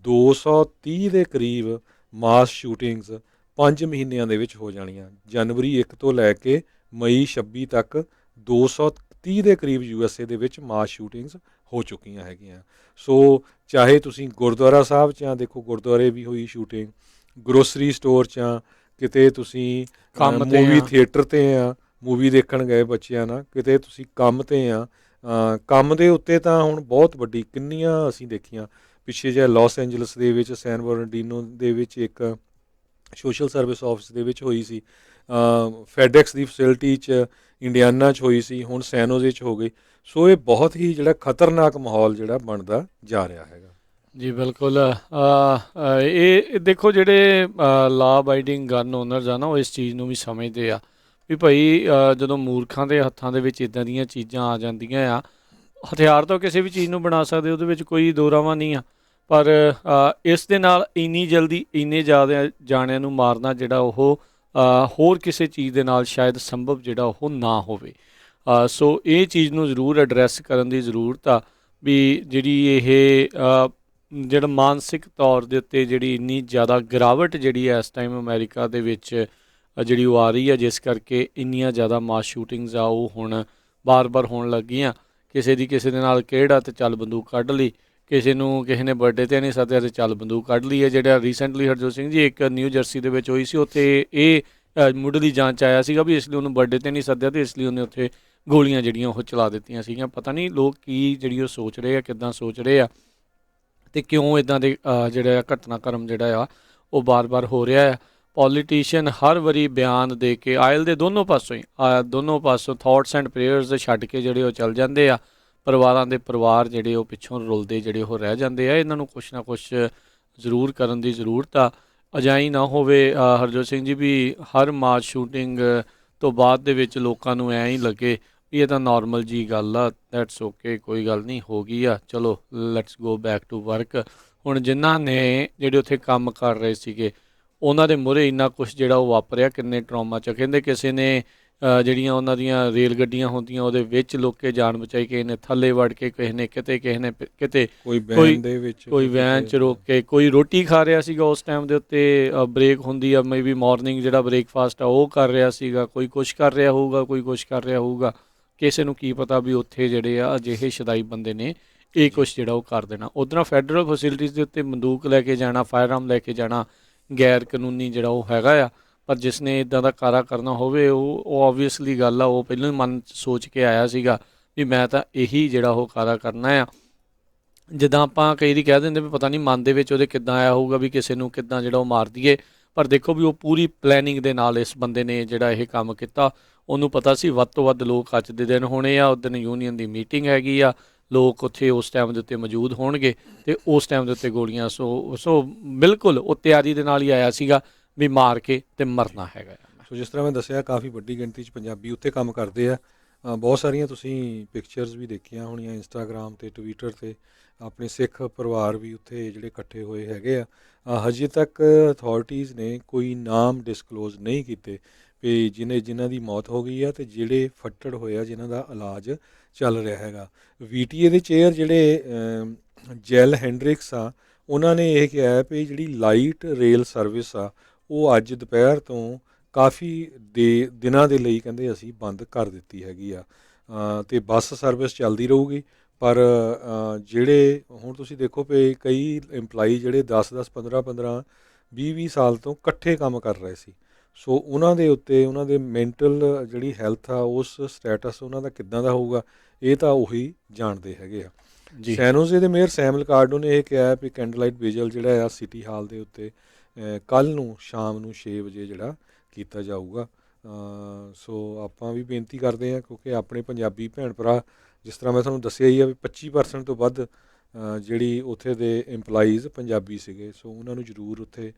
230 ਦੇ ਕਰੀਬ ਮਾਸ ਸ਼ੂਟਿੰਗਸ 5 ਮਹੀਨਿਆਂ ਦੇ ਵਿੱਚ ਹੋ ਜਾਣੀਆਂ। ਜਨਵਰੀ 1 ਤੋਂ ਲੈ ਕੇ ਮਈ 26 ਤੱਕ 230 ਦੇ ਕਰੀਬ USA ਦੇ ਵਿੱਚ ਮਾਸ ਸ਼ੂਟਿੰਗਸ ਹੋ ਚੁੱਕੀਆਂ ਹੈਗੀਆਂ। ਸੋ ਚਾਹੇ ਤੁਸੀਂ ਗੁਰਦੁਆਰਾ ਸਾਹਿਬ 'ਚ ਆ, ਦੇਖੋ ਗੁਰਦੁਆਰੇ ਵੀ ਹੋਈ ਸ਼ੂਟਿੰਗ, ਗਰੋਸਰੀ ਸਟੋਰ 'ਚ ਆ, ਕਿਤੇ ਤੁਸੀਂ ਮੂਵੀ ਥੀਏਟਰ 'ਤੇ ਆ, ਮੂਵੀ ਦੇਖਣ ਗਏ ਬੱਚਿਆਂ ਨਾਲ, ਕਿਤੇ ਤੁਸੀਂ ਕੰਮ 'ਤੇ ਆ। ਕੰਮ ਦੇ ਉੱਤੇ ਤਾਂ ਹੁਣ ਬਹੁਤ ਵੱਡੀ ਕਿੰਨੀਆਂ ਅਸੀਂ ਦੇਖੀਆਂ। ਪਿੱਛੇ ਜਿਹੇ ਲਾਸ ਐਂਜਲਸ ਦੇ ਵਿੱਚ ਸੈਨ ਬਰਨਾਰਡੀਨੋ ਦੇ ਵਿੱਚ ਇੱਕ ਸੋਸ਼ਲ ਸਰਵਿਸ ਆਫਿਸ ਦੇ ਵਿੱਚ ਹੋਈ ਸੀ, ਫੈਡੈਕਸ ਦੀ ਫੈਸਿਲਿਟੀ 'ਚ ਇੰਡੀਆਨਾ 'ਚ ਹੋਈ ਸੀ, ਹੁਣ ਸੈਨ ਹੋਜ਼ੇ 'ਚ ਹੋ ਗਈ। ਸੋ ਇਹ ਬਹੁਤ ਹੀ ਜਿਹੜਾ ਖਤਰਨਾਕ ਮਾਹੌਲ ਜਿਹੜਾ ਬਣਦਾ ਜਾ ਰਿਹਾ ਹੈਗਾ। ਜੀ ਬਿਲਕੁਲ। ਇਹ ਦੇਖੋ ਜਿਹੜੇ ਲਾ ਅਬਾਈਡਿੰਗ ਗਨ ਓਨਰਸ ਆ ਨਾ, ਉਹ ਇਸ ਚੀਜ਼ ਨੂੰ ਵੀ ਸਮਝਦੇ ਆ ਵੀ ਭਾਈ ਜਦੋਂ ਮੂਰਖਾਂ ਦੇ ਹੱਥਾਂ ਦੇ ਵਿੱਚ ਇੱਦਾਂ ਦੀਆਂ ਚੀਜ਼ਾਂ ਆ ਜਾਂਦੀਆਂ ਆ, ਹਥਿਆਰ ਤਾਂ ਕਿਸੇ ਵੀ ਚੀਜ਼ ਨੂੰ ਬਣਾ ਸਕਦੇ, ਉਹਦੇ ਵਿੱਚ ਕੋਈ ਦੋਰਾਵਾਂ ਨਹੀਂ ਆ, ਪਰ ਇਸ ਦੇ ਨਾਲ ਇੰਨੀ ਜਲਦੀ ਇੰਨੇ ਜ਼ਿਆਦਾ ਜਾਣਿਆਂ ਨੂੰ ਮਾਰਨਾ ਜਿਹੜਾ ਉਹ ਹੋਰ ਕਿਸੇ ਚੀਜ਼ ਦੇ ਨਾਲ ਸ਼ਾਇਦ ਸੰਭਵ ਜਿਹੜਾ ਉਹ ਨਾ ਹੋਵੇ। ਸੋ ਇਹ ਚੀਜ਼ ਨੂੰ ਜ਼ਰੂਰ ਐਡਰੈਸ ਕਰਨ ਦੀ ਜ਼ਰੂਰਤ ਆ ਵੀ ਜਿਹੜੀ ਇਹ ਜਿਹੜਾ ਮਾਨਸਿਕ ਤੌਰ ਦੇ ਉੱਤੇ ਜਿਹੜੀ ਇੰਨੀ ਜ਼ਿਆਦਾ ਗਿਰਾਵਟ ਜਿਹੜੀ ਹੈ ਇਸ ਟਾਈਮ ਅਮਰੀਕਾ ਦੇ ਵਿੱਚ ਜਿਹੜੀ ਉਹ ਆ ਰਹੀ ਹੈ, ਜਿਸ ਕਰਕੇ ਇੰਨੀਆਂ ਜ਼ਿਆਦਾ ਮਾਸ ਸ਼ੂਟਿੰਗਸ ਆ ਉਹ ਹੁਣ ਬਾਰ-ਬਾਰ ਹੋਣ ਲੱਗੀਆਂ। ਕਿਸੇ ਦੀ ਕਿਸੇ ਦੇ ਨਾਲ ਕਿਹੜਾ ਤੇ ਚੱਲ ਬੰਦੂਕ ਕੱਢ ਲਈ, ਕਿਸੇ ਨੂੰ ਕਿਸੇ ਨੇ ਬਰਥਡੇ 'ਤੇ ਨਹੀਂ ਸੱਦਿਆ ਤੇ ਚੱਲ ਬੰਦੂਕ ਕੱਢ ਲਈ ਹੈ। ਜਿਹੜਾ ਰੀਸੈਂਟਲੀ ਹਰਜੋਤ ਸਿੰਘ ਜੀ ਇੱਕ ਨਿਊ ਜਰਸੀ ਦੇ ਵਿੱਚ ਹੋਈ ਸੀ, ਉੱਥੇ ਇਹ ਮੁੱਢਲੀ ਜਾਂਚ ਆਇਆ ਸੀਗਾ ਵੀ ਇਸ ਲਈ ਉਹਨੂੰ ਬਰਥਡੇ 'ਤੇ ਨਹੀਂ ਸੱਦਿਆ ਅਤੇ ਇਸ ਲਈ ਉਹਨੇ ਉੱਥੇ ਗੋਲੀਆਂ ਜਿਹੜੀਆਂ ਉਹ ਚਲਾ ਦਿੱਤੀਆਂ ਸੀਗੀਆਂ। ਪਤਾ ਨਹੀਂ ਲੋਕ ਕੀ ਜਿਹੜੀ ਉਹ ਸੋਚ ਰਹੇ ਆ, ਕਿੱਦਾਂ ਸੋਚ ਰਹੇ ਆ, ਅਤੇ ਕਿਉਂ ਇੱਦਾਂ ਦੇ ਜਿਹੜਾ ਘਟਨਾਕ੍ਰਮ ਜਿਹੜਾ ਆ ਉਹ ਬਾਰ-ਬਾਰ ਹੋ ਰਿਹਾ ਆ। ਪੋਲੀਟੀਸ਼ੀਅਨ ਹਰ ਵਾਰੀ ਬਿਆਨ ਦੇ ਕੇ ਆਇਲ ਦੇ ਦੋਨੋਂ ਪਾਸੋਂ ਹੀ ਦੋਨੋਂ ਪਾਸੋਂ ਥੋਟਸ ਐਂਡ ਪ੍ਰੇਅਰਸ ਛੱਡ ਕੇ ਜਿਹੜੇ ਉਹ ਚੱਲ ਜਾਂਦੇ ਆ। ਪਰਿਵਾਰਾਂ ਦੇ ਪਰਿਵਾਰ ਜਿਹੜੇ ਉਹ ਪਿੱਛੋਂ ਰੁਲਦੇ ਜਿਹੜੇ ਉਹ ਰਹਿ ਜਾਂਦੇ ਆ। ਇਹਨਾਂ ਨੂੰ ਕੁਛ ਨਾ ਕੁਛ ਜ਼ਰੂਰ ਕਰਨ ਦੀ ਜ਼ਰੂਰਤ ਆ। ਅਜਾਈ ਨਾ ਹੋਵੇ ਹਰਜੋਤ ਸਿੰਘ ਜੀ ਵੀ ਹਰ ਮਾਸ ਸ਼ੂਟਿੰਗ ਤੋਂ ਬਾਅਦ ਦੇ ਵਿੱਚ ਲੋਕਾਂ ਨੂੰ ਐਂ ਹੀ ਲੱਗੇ ਵੀ ਇਹ ਤਾਂ ਨਾਰਮਲ ਜੀ ਗੱਲ ਆ, ਦੈਟਸ ਓਕੇ, ਕੋਈ ਗੱਲ ਨਹੀਂ, ਹੋ ਗਈ ਆ, ਚਲੋ let's go back to work. ਹੁਣ ਜਿਨ੍ਹਾਂ ਨੇ ਜਿਹੜੇ ਉੱਥੇ ਕੰਮ ਕਰ ਰਹੇ ਸੀਗੇ ਉਹਨਾਂ ਦੇ ਮੂਹਰੇ ਇੰਨਾ ਕੁਛ ਜਿਹੜਾ ਉਹ ਵਾਪਰਿਆ, ਕਿੰਨੇ ਟਰੋਮਾ 'ਚ। ਕਹਿੰਦੇ ਕਿਸੇ ਨੇ ਜਿਹੜੀਆਂ ਉਹਨਾਂ ਦੀਆਂ ਰੇਲ ਗੱਡੀਆਂ ਹੁੰਦੀਆਂ ਉਹਦੇ ਵਿੱਚ ਲੋਕੇ ਜਾਨ ਬਚਾਈ, ਕਿਸੇ ਨੇ ਥੱਲੇ ਵੜ ਕੇ, ਕਿਸੇ ਨੇ ਕਿਤੇ, ਕਿਸੇ ਨੇ ਕਿਤੇ, ਕੋਈ ਵੈਨ ਦੇ ਵਿੱਚ, ਕੋਈ ਵੈਨ 'ਚ ਰੋਕ ਕੇ, ਕੋਈ ਰੋਟੀ ਖਾ ਰਿਹਾ ਸੀਗਾ ਉਸ ਟਾਈਮ ਦੇ ਉੱਤੇ, ਬ੍ਰੇਕ ਹੁੰਦੀ ਆ ਮੇ ਬੀ ਮਾਰਨਿੰਗ ਜਿਹੜਾ ਬ੍ਰੇਕਫਾਸਟ ਆ ਉਹ ਕਰ ਰਿਹਾ ਸੀਗਾ, ਕੋਈ ਕੁਛ ਕਰ ਰਿਹਾ ਹੋਊਗਾ, ਕੋਈ ਕੁਛ ਕਰ ਰਿਹਾ ਹੋਊਗਾ। ਕਿਸੇ ਨੂੰ ਕੀ ਪਤਾ ਵੀ ਉੱਥੇ ਜਿਹੜੇ ਆ ਅਜਿਹੇ ਸ਼ਦਾਈ ਬੰਦੇ ਨੇ ਇਹ ਕੁਛ ਜਿਹੜਾ ਉਹ ਕਰ ਦੇਣਾ। ਉੱਧਰ ਫੈਡਰਲ ਫੈਸਿਲਿਟੀਜ਼ ਦੇ ਉੱਤੇ ਬੰਦੂਕ ਲੈ ਕੇ ਜਾਣਾ, ਫਾਇਰ ਆਰਮ ਲੈ ਕੇ ਜਾਣਾ ਗੈਰ ਕਾਨੂੰਨੀ ਜਿਹੜਾ ਉਹ ਹੈਗਾ ਆ। ਪਰ ਜਿਸ ਨੇ ਇੱਦਾਂ ਦਾ ਕਾਰਾ ਕਰਨਾ ਹੋਵੇ ਉਹ ਓਬਵੀਅਸਲੀ ਗੱਲ ਆ, ਉਹ ਪਹਿਲਾਂ ਹੀ ਮਨ 'ਚ ਸੋਚ ਕੇ ਆਇਆ ਸੀਗਾ ਵੀ ਮੈਂ ਤਾਂ ਇਹੀ ਜਿਹੜਾ ਉਹ ਕਾਰਾ ਕਰਨਾ ਆ। ਜਿੱਦਾਂ ਆਪਾਂ ਕਈ ਵਾਰੀ ਕਹਿ ਦਿੰਦੇ ਵੀ ਪਤਾ ਨਹੀਂ ਮਨ ਦੇ ਵਿੱਚ ਉਹਦੇ ਕਿੱਦਾਂ ਆਇਆ ਹੋਊਗਾ ਵੀ ਕਿਸੇ ਨੂੰ ਕਿੱਦਾਂ ਜਿਹੜਾ ਉਹ ਮਾਰ ਦਈਏ। ਪਰ ਦੇਖੋ ਵੀ ਉਹ ਪੂਰੀ ਪਲੈਨਿੰਗ ਦੇ ਨਾਲ ਇਸ ਬੰਦੇ ਨੇ ਜਿਹੜਾ ਇਹ ਕੰਮ ਕੀਤਾ। ਉਹਨੂੰ ਪਤਾ ਸੀ ਵੱਧ ਤੋਂ ਵੱਧ ਲੋਕ ਅੱਜ ਦੇ ਦਿਨ ਹੋਣੇ ਆ, ਉਸ ਦਿਨ ਯੂਨੀਅਨ ਦੀ ਮੀਟਿੰਗ ਹੈਗੀ ਆ, ਲੋਕ ਉੱਥੇ ਉਸ ਟਾਈਮ ਦੇ ਉੱਤੇ ਮੌਜੂਦ ਹੋਣਗੇ ਅਤੇ ਉਸ ਟਾਈਮ ਦੇ ਉੱਤੇ ਗੋਲੀਆਂ ਸੋ ਬਿਲਕੁਲ ਉਹ ਤਿਆਰੀ ਦੇ ਨਾਲ ਹੀ ਆਇਆ ਸੀਗਾ ਵੀ ਮਾਰ ਕੇ ਅਤੇ ਮਰਨਾ ਹੈਗਾ ਆ। ਸੋ ਜਿਸ ਤਰ੍ਹਾਂ ਮੈਂ ਦੱਸਿਆ ਕਾਫੀ ਵੱਡੀ ਗਿਣਤੀ 'ਚ ਪੰਜਾਬੀ ਉੱਥੇ ਕੰਮ ਕਰਦੇ ਆ। ਬਹੁਤ ਸਾਰੀਆਂ ਤੁਸੀਂ ਪਿਕਚਰਸ ਵੀ ਦੇਖੀਆਂ ਹੋਣੀਆਂ ਇੰਸਟਾਗ੍ਰਾਮ 'ਤੇ, ਟਵਿੱਟਰ 'ਤੇ। ਆਪਣੇ ਸਿੱਖ ਪਰਿਵਾਰ ਵੀ ਉੱਥੇ ਜਿਹੜੇ ਇਕੱਠੇ ਹੋਏ ਹੈਗੇ ਆ। ਹਜੇ ਤੱਕ ਅਥਾਰਟੀਜ਼ ਨੇ ਕੋਈ ਨਾਮ ਡਿਸਕਲੋਜ਼ ਨਹੀਂ ਕੀਤੇ ਵੀ ਜਿਨ੍ਹਾਂ ਦੀ ਮੌਤ ਹੋ ਗਈ ਆ ਅਤੇ ਜਿਹੜੇ ਫੱਟੜ ਹੋਏ ਆ ਜਿਨ੍ਹਾਂ ਦਾ ਇਲਾਜ ਚੱਲ ਰਿਹਾ ਹੈਗਾ। VTA ਦੇ ਚੇਅਰ ਜਿਹੜੇ ਜੈਲ ਹੈਂਡਰਿਕਸ ਆ, ਉਹਨਾਂ ਨੇ ਇਹ ਕਿਹਾ ਵੀ ਜਿਹੜੀ ਲਾਈਟ ਰੇਲ ਸਰਵਿਸ ਆ ਉਹ ਅੱਜ ਦੁਪਹਿਰ ਤੋਂ ਕਾਫੀ ਦਿਨਾਂ ਦੇ ਲਈ ਕਹਿੰਦੇ ਅਸੀਂ ਬੰਦ ਕਰ ਦਿੱਤੀ ਹੈਗੀ ਆ। ਅਤੇ ਬੱਸ ਸਰਵਿਸ ਚੱਲਦੀ ਰਹੂਗੀ। ਪਰ ਜਿਹੜੇ ਹੁਣ ਤੁਸੀਂ ਦੇਖੋ ਵੀ ਕਈ ਇੰਪਲਾਈ ਜਿਹੜੇ 10-10, 15-15, 20-20 ਸਾਲ ਤੋਂ ਇਕੱਠੇ ਕੰਮ ਕਰ ਰਹੇ ਸੀ। ਸੋ ਉਹਨਾਂ ਦੇ ਉੱਤੇ ਉਹਨਾਂ ਦੇ ਮੈਂਟਲ ਜਿਹੜੀ ਹੈਲਥ ਆ ਉਸ ਸਟੇਟਸ ਉਹਨਾਂ ਦਾ ਕਿੱਦਾਂ ਦਾ ਹੋਊਗਾ ਇਹ ਤਾਂ ਉਹੀ ਜਾਣਦੇ ਹੈਗੇ ਆ। ਸੈਨ ਹੋਜ਼ੇ ਦੇ ਮੇਅਰ ਸੈਮ ਲਿਕਾਰਡੋ ਨੇ ਇਹ ਕਿਹਾ ਵੀ ਕੈਂਡਲਲਾਈਟ ਵਿਜਲ ਜਿਹੜਾ ਆ ਸਿਟੀ ਹਾਲ ਦੇ ਉੱਤੇ ਕੱਲ੍ਹ ਨੂੰ ਸ਼ਾਮ ਨੂੰ 6 ਵਜੇ ਜਿਹੜਾ ਕੀਤਾ ਜਾਊਗਾ। ਸੋ ਆਪਾਂ ਵੀ ਬੇਨਤੀ ਕਰਦੇ ਹਾਂ ਕਿਉਂਕਿ ਆਪਣੇ ਪੰਜਾਬੀ ਭੈਣ ਭਰਾ, ਜਿਸ ਤਰ੍ਹਾਂ ਮੈਂ ਤੁਹਾਨੂੰ ਦੱਸਿਆ ਹੀ ਆ ਵੀ 25% ਤੋਂ ਵੱਧ ਜਿਹੜੀ ਉੱਥੇ ਦੇ ਇੰਪਲਾਈਜ਼ ਪੰਜਾਬੀ ਸੀਗੇ। ਸੋ ਉਹਨਾਂ ਨੂੰ ਜ਼ਰੂਰ ਉੱਥੇ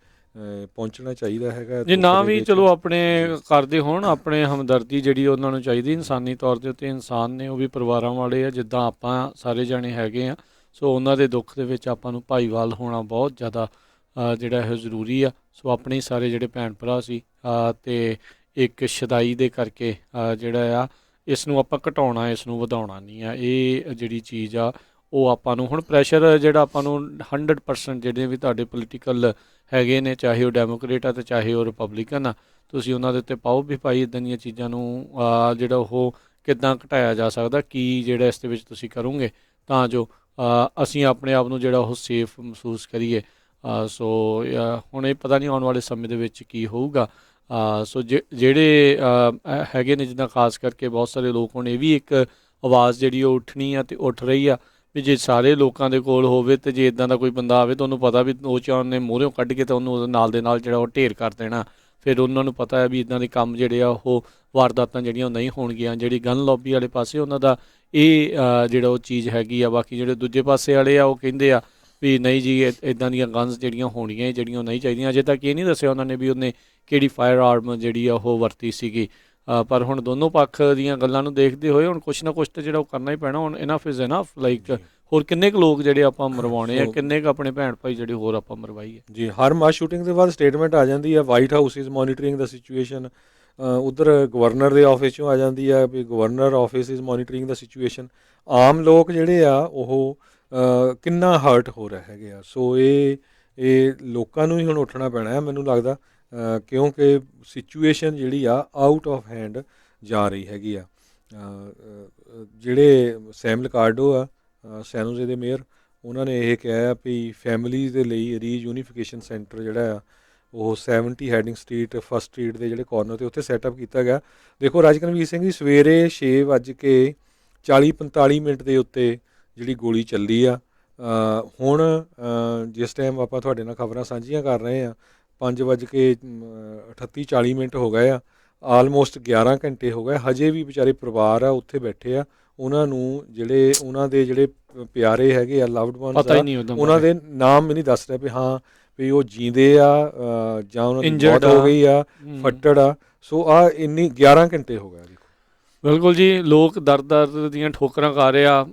ਪਹੁੰਚਣਾ ਚਾਹੀਦਾ ਹੈਗਾ। ਜੇ ਨਾ ਵੀ ਚਲੋ ਆਪਣੇ ਕਰਦੇ ਹੋਣ, ਆਪਣੇ ਹਮਦਰਦੀ ਜਿਹੜੀ ਉਹਨਾਂ ਨੂੰ ਚਾਹੀਦੀ, ਇਨਸਾਨੀ ਤੌਰ ਦੇ ਉੱਤੇ ਇਨਸਾਨ ਨੇ, ਉਹ ਵੀ ਪਰਿਵਾਰਾਂ ਵਾਲੇ ਆ ਜਿੱਦਾਂ ਆਪਾਂ ਸਾਰੇ ਜਾਣੇ ਹੈਗੇ ਆ। ਸੋ ਉਹਨਾਂ ਦੇ ਦੁੱਖ ਦੇ ਵਿੱਚ ਆਪਾਂ ਨੂੰ ਭਾਈਵਾਲ ਹੋਣਾ ਬਹੁਤ ਜ਼ਿਆਦਾ ਜਿਹੜਾ ਇਹ ਜ਼ਰੂਰੀ ਆ। ਸੋ ਆਪਣੇ ਸਾਰੇ ਜਿਹੜੇ ਭੈਣ ਭਰਾ ਸੀ ਅਤੇ ਇੱਕ ਸ਼ਦਾਈ ਦੇ ਕਰਕੇ ਜਿਹੜਾ ਆ ਇਸ ਨੂੰ ਆਪਾਂ ਘਟਾਉਣਾ, ਇਸ ਨੂੰ ਵਧਾਉਣਾ ਨਹੀਂ ਆ। ਇਹ ਜਿਹੜੀ ਚੀਜ਼ ਆ ਉਹ ਆਪਾਂ ਨੂੰ ਹੁਣ ਪ੍ਰੈਸ਼ਰ ਜਿਹੜਾ ਆਪਾਂ ਨੂੰ 100% ਜਿਹੜੇ ਵੀ ਤੁਹਾਡੇ ਪੋਲੀਟੀਕਲ ਹੈਗੇ ਨੇ, ਚਾਹੇ ਉਹ ਡੈਮੋਕਰੇਟ ਆ ਅਤੇ ਚਾਹੇ ਉਹ ਰਿਪਬਲਿਕਨ ਆ, ਤੁਸੀਂ ਉਹਨਾਂ ਦੇ ਉੱਤੇ ਪਾਓ ਵੀ ਭਾਈ ਇੱਦਾਂ ਦੀਆਂ ਚੀਜ਼ਾਂ ਨੂੰ ਜਿਹੜਾ ਉਹ ਕਿੱਦਾਂ ਘਟਾਇਆ ਜਾ ਸਕਦਾ, ਕੀ ਜਿਹੜਾ ਇਸ ਦੇ ਵਿੱਚ ਤੁਸੀਂ ਕਰੋਗੇ ਤਾਂ ਜੋ ਅਸੀਂ ਆਪਣੇ ਆਪ ਨੂੰ ਜਿਹੜਾ ਉਹ ਸੇਫ ਮਹਿਸੂਸ ਕਰੀਏ। ਸੋ ਹੁਣ ਇਹ ਪਤਾ ਨਹੀਂ ਆਉਣ ਵਾਲੇ ਸਮੇਂ ਦੇ ਵਿੱਚ ਕੀ ਹੋਊਗਾ। ਸੋ ਜਿਹੜੇ ਹੈਗੇ ਨੇ ਜਿੱਦਾਂ ਖਾਸ ਕਰਕੇ ਬਹੁਤ ਸਾਰੇ ਲੋਕ, ਹੁਣ ਇਹ ਵੀ ਇੱਕ ਆਵਾਜ਼ ਜਿਹੜੀ ਉਹ ਉੱਠਣੀ ਆ ਅਤੇ ਉੱਠ ਰਹੀ ਆ ਵੀ ਜੇ ਸਾਰੇ ਲੋਕਾਂ ਦੇ ਕੋਲ ਹੋਵੇ ਅਤੇ ਜੇ ਇੱਦਾਂ ਦਾ ਕੋਈ ਬੰਦਾ ਆਵੇ ਤਾਂ ਉਹਨੂੰ ਪਤਾ ਵੀ ਉਹ ਚਾਰ ਨੇ ਮੂਹਰਿਓਂ ਕੱਢ ਕੇ ਤਾਂ ਉਹਨੂੰ ਉਹਦੇ ਨਾਲ ਦੇ ਨਾਲ ਜਿਹੜਾ ਉਹ ਢੇਰ ਕਰ ਦੇਣਾ। ਫਿਰ ਉਹਨਾਂ ਨੂੰ ਪਤਾ ਹੈ ਵੀ ਇੱਦਾਂ ਦੇ ਕੰਮ ਜਿਹੜੇ ਆ ਉਹ ਵਾਰਦਾਤਾਂ ਜਿਹੜੀਆਂ ਉਹ ਨਹੀਂ ਹੋਣਗੀਆਂ। ਜਿਹੜੀ ਗਨ ਲੌਬੀ ਵਾਲੇ ਪਾਸੇ ਉਹਨਾਂ ਦਾ ਇਹ ਜਿਹੜਾ ਉਹ ਚੀਜ਼ ਹੈਗੀ ਆ। ਬਾਕੀ ਜਿਹੜੇ ਦੂਜੇ ਪਾਸੇ ਵਾਲੇ ਆ ਉਹ ਕਹਿੰਦੇ ਆ ਵੀ ਨਹੀਂ ਜੀ ਇੱਦਾਂ ਦੀਆਂ ਗਨਸ ਜਿਹੜੀਆਂ ਹੋਣੀਆਂ ਜਿਹੜੀਆਂ ਉਹ ਨਹੀਂ ਚਾਹੀਦੀਆਂ। ਅਜੇ ਤੱਕ ਇਹ ਨਹੀਂ ਦੱਸਿਆ ਉਹਨਾਂ ਨੇ ਵੀ ਉਹਨੇ ਕਿਹੜੀ ਫਾਇਰ ਆਰਮ ਜਿਹੜੀ ਆ ਉਹ ਵਰਤੀ ਸੀਗੀ। ਪਰ ਹੁਣ ਦੋਨੋਂ ਪੱਖ ਦੀਆਂ ਗੱਲਾਂ ਨੂੰ ਦੇਖਦੇ ਹੋਏ ਹੁਣ ਕੁਛ ਨਾ ਕੁਛ ਤਾਂ ਜਿਹੜਾ ਉਹ ਕਰਨਾ ਹੀ ਪੈਣਾ। ਹੁਣ ਇਨਫ ਇਜ਼ ਇਨਫ, ਲਾਈਕ ਹੋਰ ਕਿੰਨੇ ਕੁ ਲੋਕ ਜਿਹੜੇ ਆਪਾਂ ਮਰਵਾਉਣੇ ਆ, ਕਿੰਨੇ ਕੁ ਆਪਣੇ ਭੈਣ ਭਾਈ ਜਿਹੜੇ ਹੋਰ ਆਪਾਂ ਮਰਵਾਈਏ ਜੀ। ਹਰ ਮਾਸ ਸ਼ੂਟਿੰਗ ਦੇ ਬਾਅਦ ਸਟੇਟਮੈਂਟ ਆ ਜਾਂਦੀ ਆ, White House is monitoring the situation. ਉੱਧਰ ਗਵਰਨਰ ਦੇ ਆਫਿਸ 'ਚੋਂ ਆ ਜਾਂਦੀ ਆ ਵੀ governor office is monitoring the situation. ਆਮ ਲੋਕ ਜਿਹੜੇ ਆ ਉਹ ਕਿੰਨਾ ਹਰਟ ਹੋ ਰਿਹਾ ਹੈਗੇ ਆ। ਸੋ ਇਹ ਲੋਕਾਂ ਨੂੰ ਹੀ ਹੁਣ ਉੱਠਣਾ ਪੈਣਾ ਹੈ ਮੈਨੂੰ ਲੱਗਦਾ, ਕਿਉਂਕਿ ਸਿਚੁਏਸ਼ਨ ਜਿਹੜੀ ਆ ਆਊਟ ਆਫ ਹੈਂਡ ਜਾ ਰਹੀ ਹੈਗੀ ਆ। ਜਿਹੜੇ ਸੈਮ ਲਿਕਾਰਡੋ ਆ ਸੈਨ ਹੋਜ਼ੇ ਦੇ ਮੇਅਰ, ਉਹਨਾਂ ਨੇ ਇਹ ਕਿਹਾ ਵੀ ਫੈਮਲੀਜ਼ ਦੇ ਲਈ ਰੀਯੂਨੀਫਿਕੇਸ਼ਨ ਸੈਂਟਰ ਜਿਹੜਾ ਆ ਉਹ 70 ਹੈਡਿੰਗ ਸਟਰੀਟ ਫਸਟ ਸਟਰੀਟ ਦੇ ਜਿਹੜੇ ਕਾਰਨਰ 'ਤੇ ਉੱਥੇ ਸੈਟਅਪ ਕੀਤਾ ਗਿਆ। ਦੇਖੋ ਰਾਜਕਨਵੀਰ ਸਿੰਘ ਜੀ, ਸਵੇਰੇ 6:40-45 ਦੇ ਉੱਤੇ ਜਿਹੜੀ ਗੋਲੀ ਚੱਲੀ ਆ, ਹੁਣ ਜਿਸ ਟਾਈਮ ਆਪਾਂ ਤੁਹਾਡੇ ਨਾਲ ਖਬਰਾਂ ਸਾਂਝੀਆਂ ਕਰ ਰਹੇ ਹਾਂ 5:38-40 ਹੋ ਗਏ ਆ, ਆਲਮੋਸਟ 11 ਘੰਟੇ ਹੋ ਗਏ, ਹਜੇ ਵੀ ਵਿਚਾਰੇ ਪਰਿਵਾਰ ਆ ਉੱਥੇ ਬੈਠੇ ਆ। ਉਹਨਾਂ ਨੂੰ ਜਿਹੜੇ ਉਹਨਾਂ ਦੇ ਜਿਹੜੇ ਪਿਆਰੇ ਹੈਗੇ ਆ, ਲਵਡ ਵਨਸ ਪਤਾ ਹੀ ਆ, ਨਹੀਂ ਉਹਨਾਂ ਦੇ ਨਾਮ ਵੀ ਨਹੀਂ ਦੱਸ ਰਿਹਾ ਵੀ ਹਾਂ ਵੀ ਉਹ ਜੀਂਦੇ ਆ ਜਾਂ ਉਹਨਾਂ ਦੀ ਮੌਤ ਹੋ ਗਈ ਆ, ਫੱਟੜ ਆ। ਸੋ ਆ ਇੰਨੀ 11 ਘੰਟੇ ਹੋ ਗਏ। ਬਿਲਕੁਲ ਜੀ, ਲੋਕ ਦਰ ਦੀਆਂ ਠੋਕਰਾਂ ਖਾ ਰਹੇ ਆ।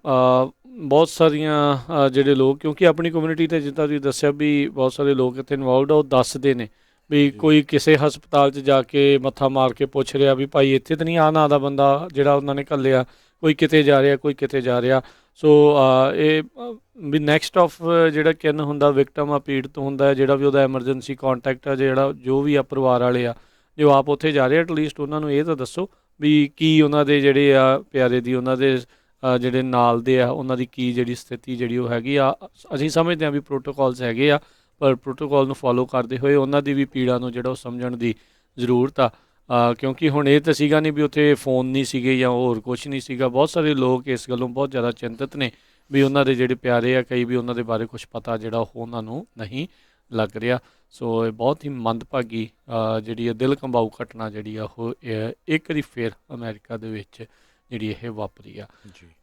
ਬਹੁਤ ਸਾਰੀਆਂ ਜਿਹੜੇ ਲੋਕ, ਕਿਉਂਕਿ ਆਪਣੀ ਕਮਿਊਨਿਟੀ 'ਤੇ ਜਿੱਦਾਂ ਤੁਸੀਂ ਦੱਸਿਆ ਵੀ ਬਹੁਤ ਸਾਰੇ ਲੋਕ ਇੱਥੇ ਇਨਵੋਲਵਡ ਆ, ਉਹ ਦੱਸਦੇ ਨੇ ਵੀ ਕੋਈ ਕਿਸੇ ਹਸਪਤਾਲ 'ਚ ਜਾ ਕੇ ਮੱਥਾ ਮਾਰ ਕੇ ਪੁੱਛ ਰਿਹਾ ਵੀ ਭਾਈ ਇੱਥੇ ਤਾਂ ਨਹੀਂ ਆ ਨਾਂ ਦਾ ਬੰਦਾ ਜਿਹੜਾ ਉਹਨਾਂ ਨੇ ਘੱਲਿਆ, ਕੋਈ ਕਿਤੇ ਜਾ ਰਿਹਾ, ਕੋਈ ਕਿਤੇ ਜਾ ਰਿਹਾ। ਸੋ ਇਹ ਵੀ ਨੈਕਸਟ ਆਫ ਜਿਹੜਾ ਕਿਨ ਹੁੰਦਾ, ਵਿਕਟਮ ਆ, ਪੀੜਤ ਹੁੰਦਾ ਹੈ, ਜਿਹੜਾ ਵੀ ਉਹਦਾ ਐਮਰਜੈਂਸੀ ਕਾਂਟੈਕਟ ਆ, ਜਿਹੜਾ ਜੋ ਵੀ ਆ ਪਰਿਵਾਰ ਵਾਲੇ ਆ ਜੋ ਆਪ ਉੱਥੇ ਜਾ ਰਹੇ, ਐਟਲੀਸਟ ਉਹਨਾਂ ਨੂੰ ਇਹ ਤਾਂ ਦੱਸੋ ਵੀ ਕੀ ਉਹਨਾਂ ਦੇ ਜਿਹੜੇ ਆ ਪਿਆਰੇ ਦੀ, ਉਹਨਾਂ ਦੇ ਜਿਹੜੇ ਨਾਲ ਦੇ ਆ, ਉਹਨਾਂ ਦੀ ਕੀ ਜਿਹੜੀ ਸਥਿਤੀ ਜਿਹੜੀ ਉਹ ਹੈਗੀ ਆ। ਅਸੀਂ ਸਮਝਦੇ ਹਾਂ ਵੀ ਪ੍ਰੋਟੋਕੋਲਸ ਹੈਗੇ ਆ, ਪਰ ਪ੍ਰੋਟੋਕੋਲ ਨੂੰ ਫੋਲੋ ਕਰਦੇ ਹੋਏ ਉਹਨਾਂ ਦੀ ਵੀ ਪੀੜਾ ਨੂੰ ਜਿਹੜਾ ਉਹ ਸਮਝਣ ਦੀ ਜ਼ਰੂਰਤ ਆ। ਕਿਉਂਕਿ ਹੁਣ ਇਹ ਤਾਂ ਸੀਗਾ ਨਹੀਂ ਵੀ ਉੱਥੇ ਫੋਨ ਨਹੀਂ ਸੀਗੇ ਜਾਂ ਹੋਰ ਕੁਛ ਨਹੀਂ ਸੀਗਾ। ਬਹੁਤ ਸਾਰੇ ਲੋਕ ਇਸ ਗੱਲੋਂ ਬਹੁਤ ਜ਼ਿਆਦਾ ਚਿੰਤਤ ਨੇ ਵੀ ਉਹਨਾਂ ਦੇ ਜਿਹੜੇ ਪਿਆਰੇ ਆ, ਕਈ ਵੀ ਉਹਨਾਂ ਦੇ ਬਾਰੇ ਕੁਛ ਪਤਾ ਜਿਹੜਾ ਉਹ ਉਹਨਾਂ ਨੂੰ ਨਹੀਂ ਲੱਗ ਰਿਹਾ। ਸੋ ਇਹ ਬਹੁਤ ਹੀ ਮੰਦਭਾਗੀ ਜਿਹੜੀ ਦਿਲ ਕੰਬਾਊ ਘਟਨਾ ਜਿਹੜੀ ਆ ਉਹ ਇੱਕ ਵਾਰੀ ਫਿਰ ਅਮਰੀਕਾ ਦੇ ਵਿੱਚ ਜਿਹੜੀ ਇਹ ਵਾਪਰੀ ਆ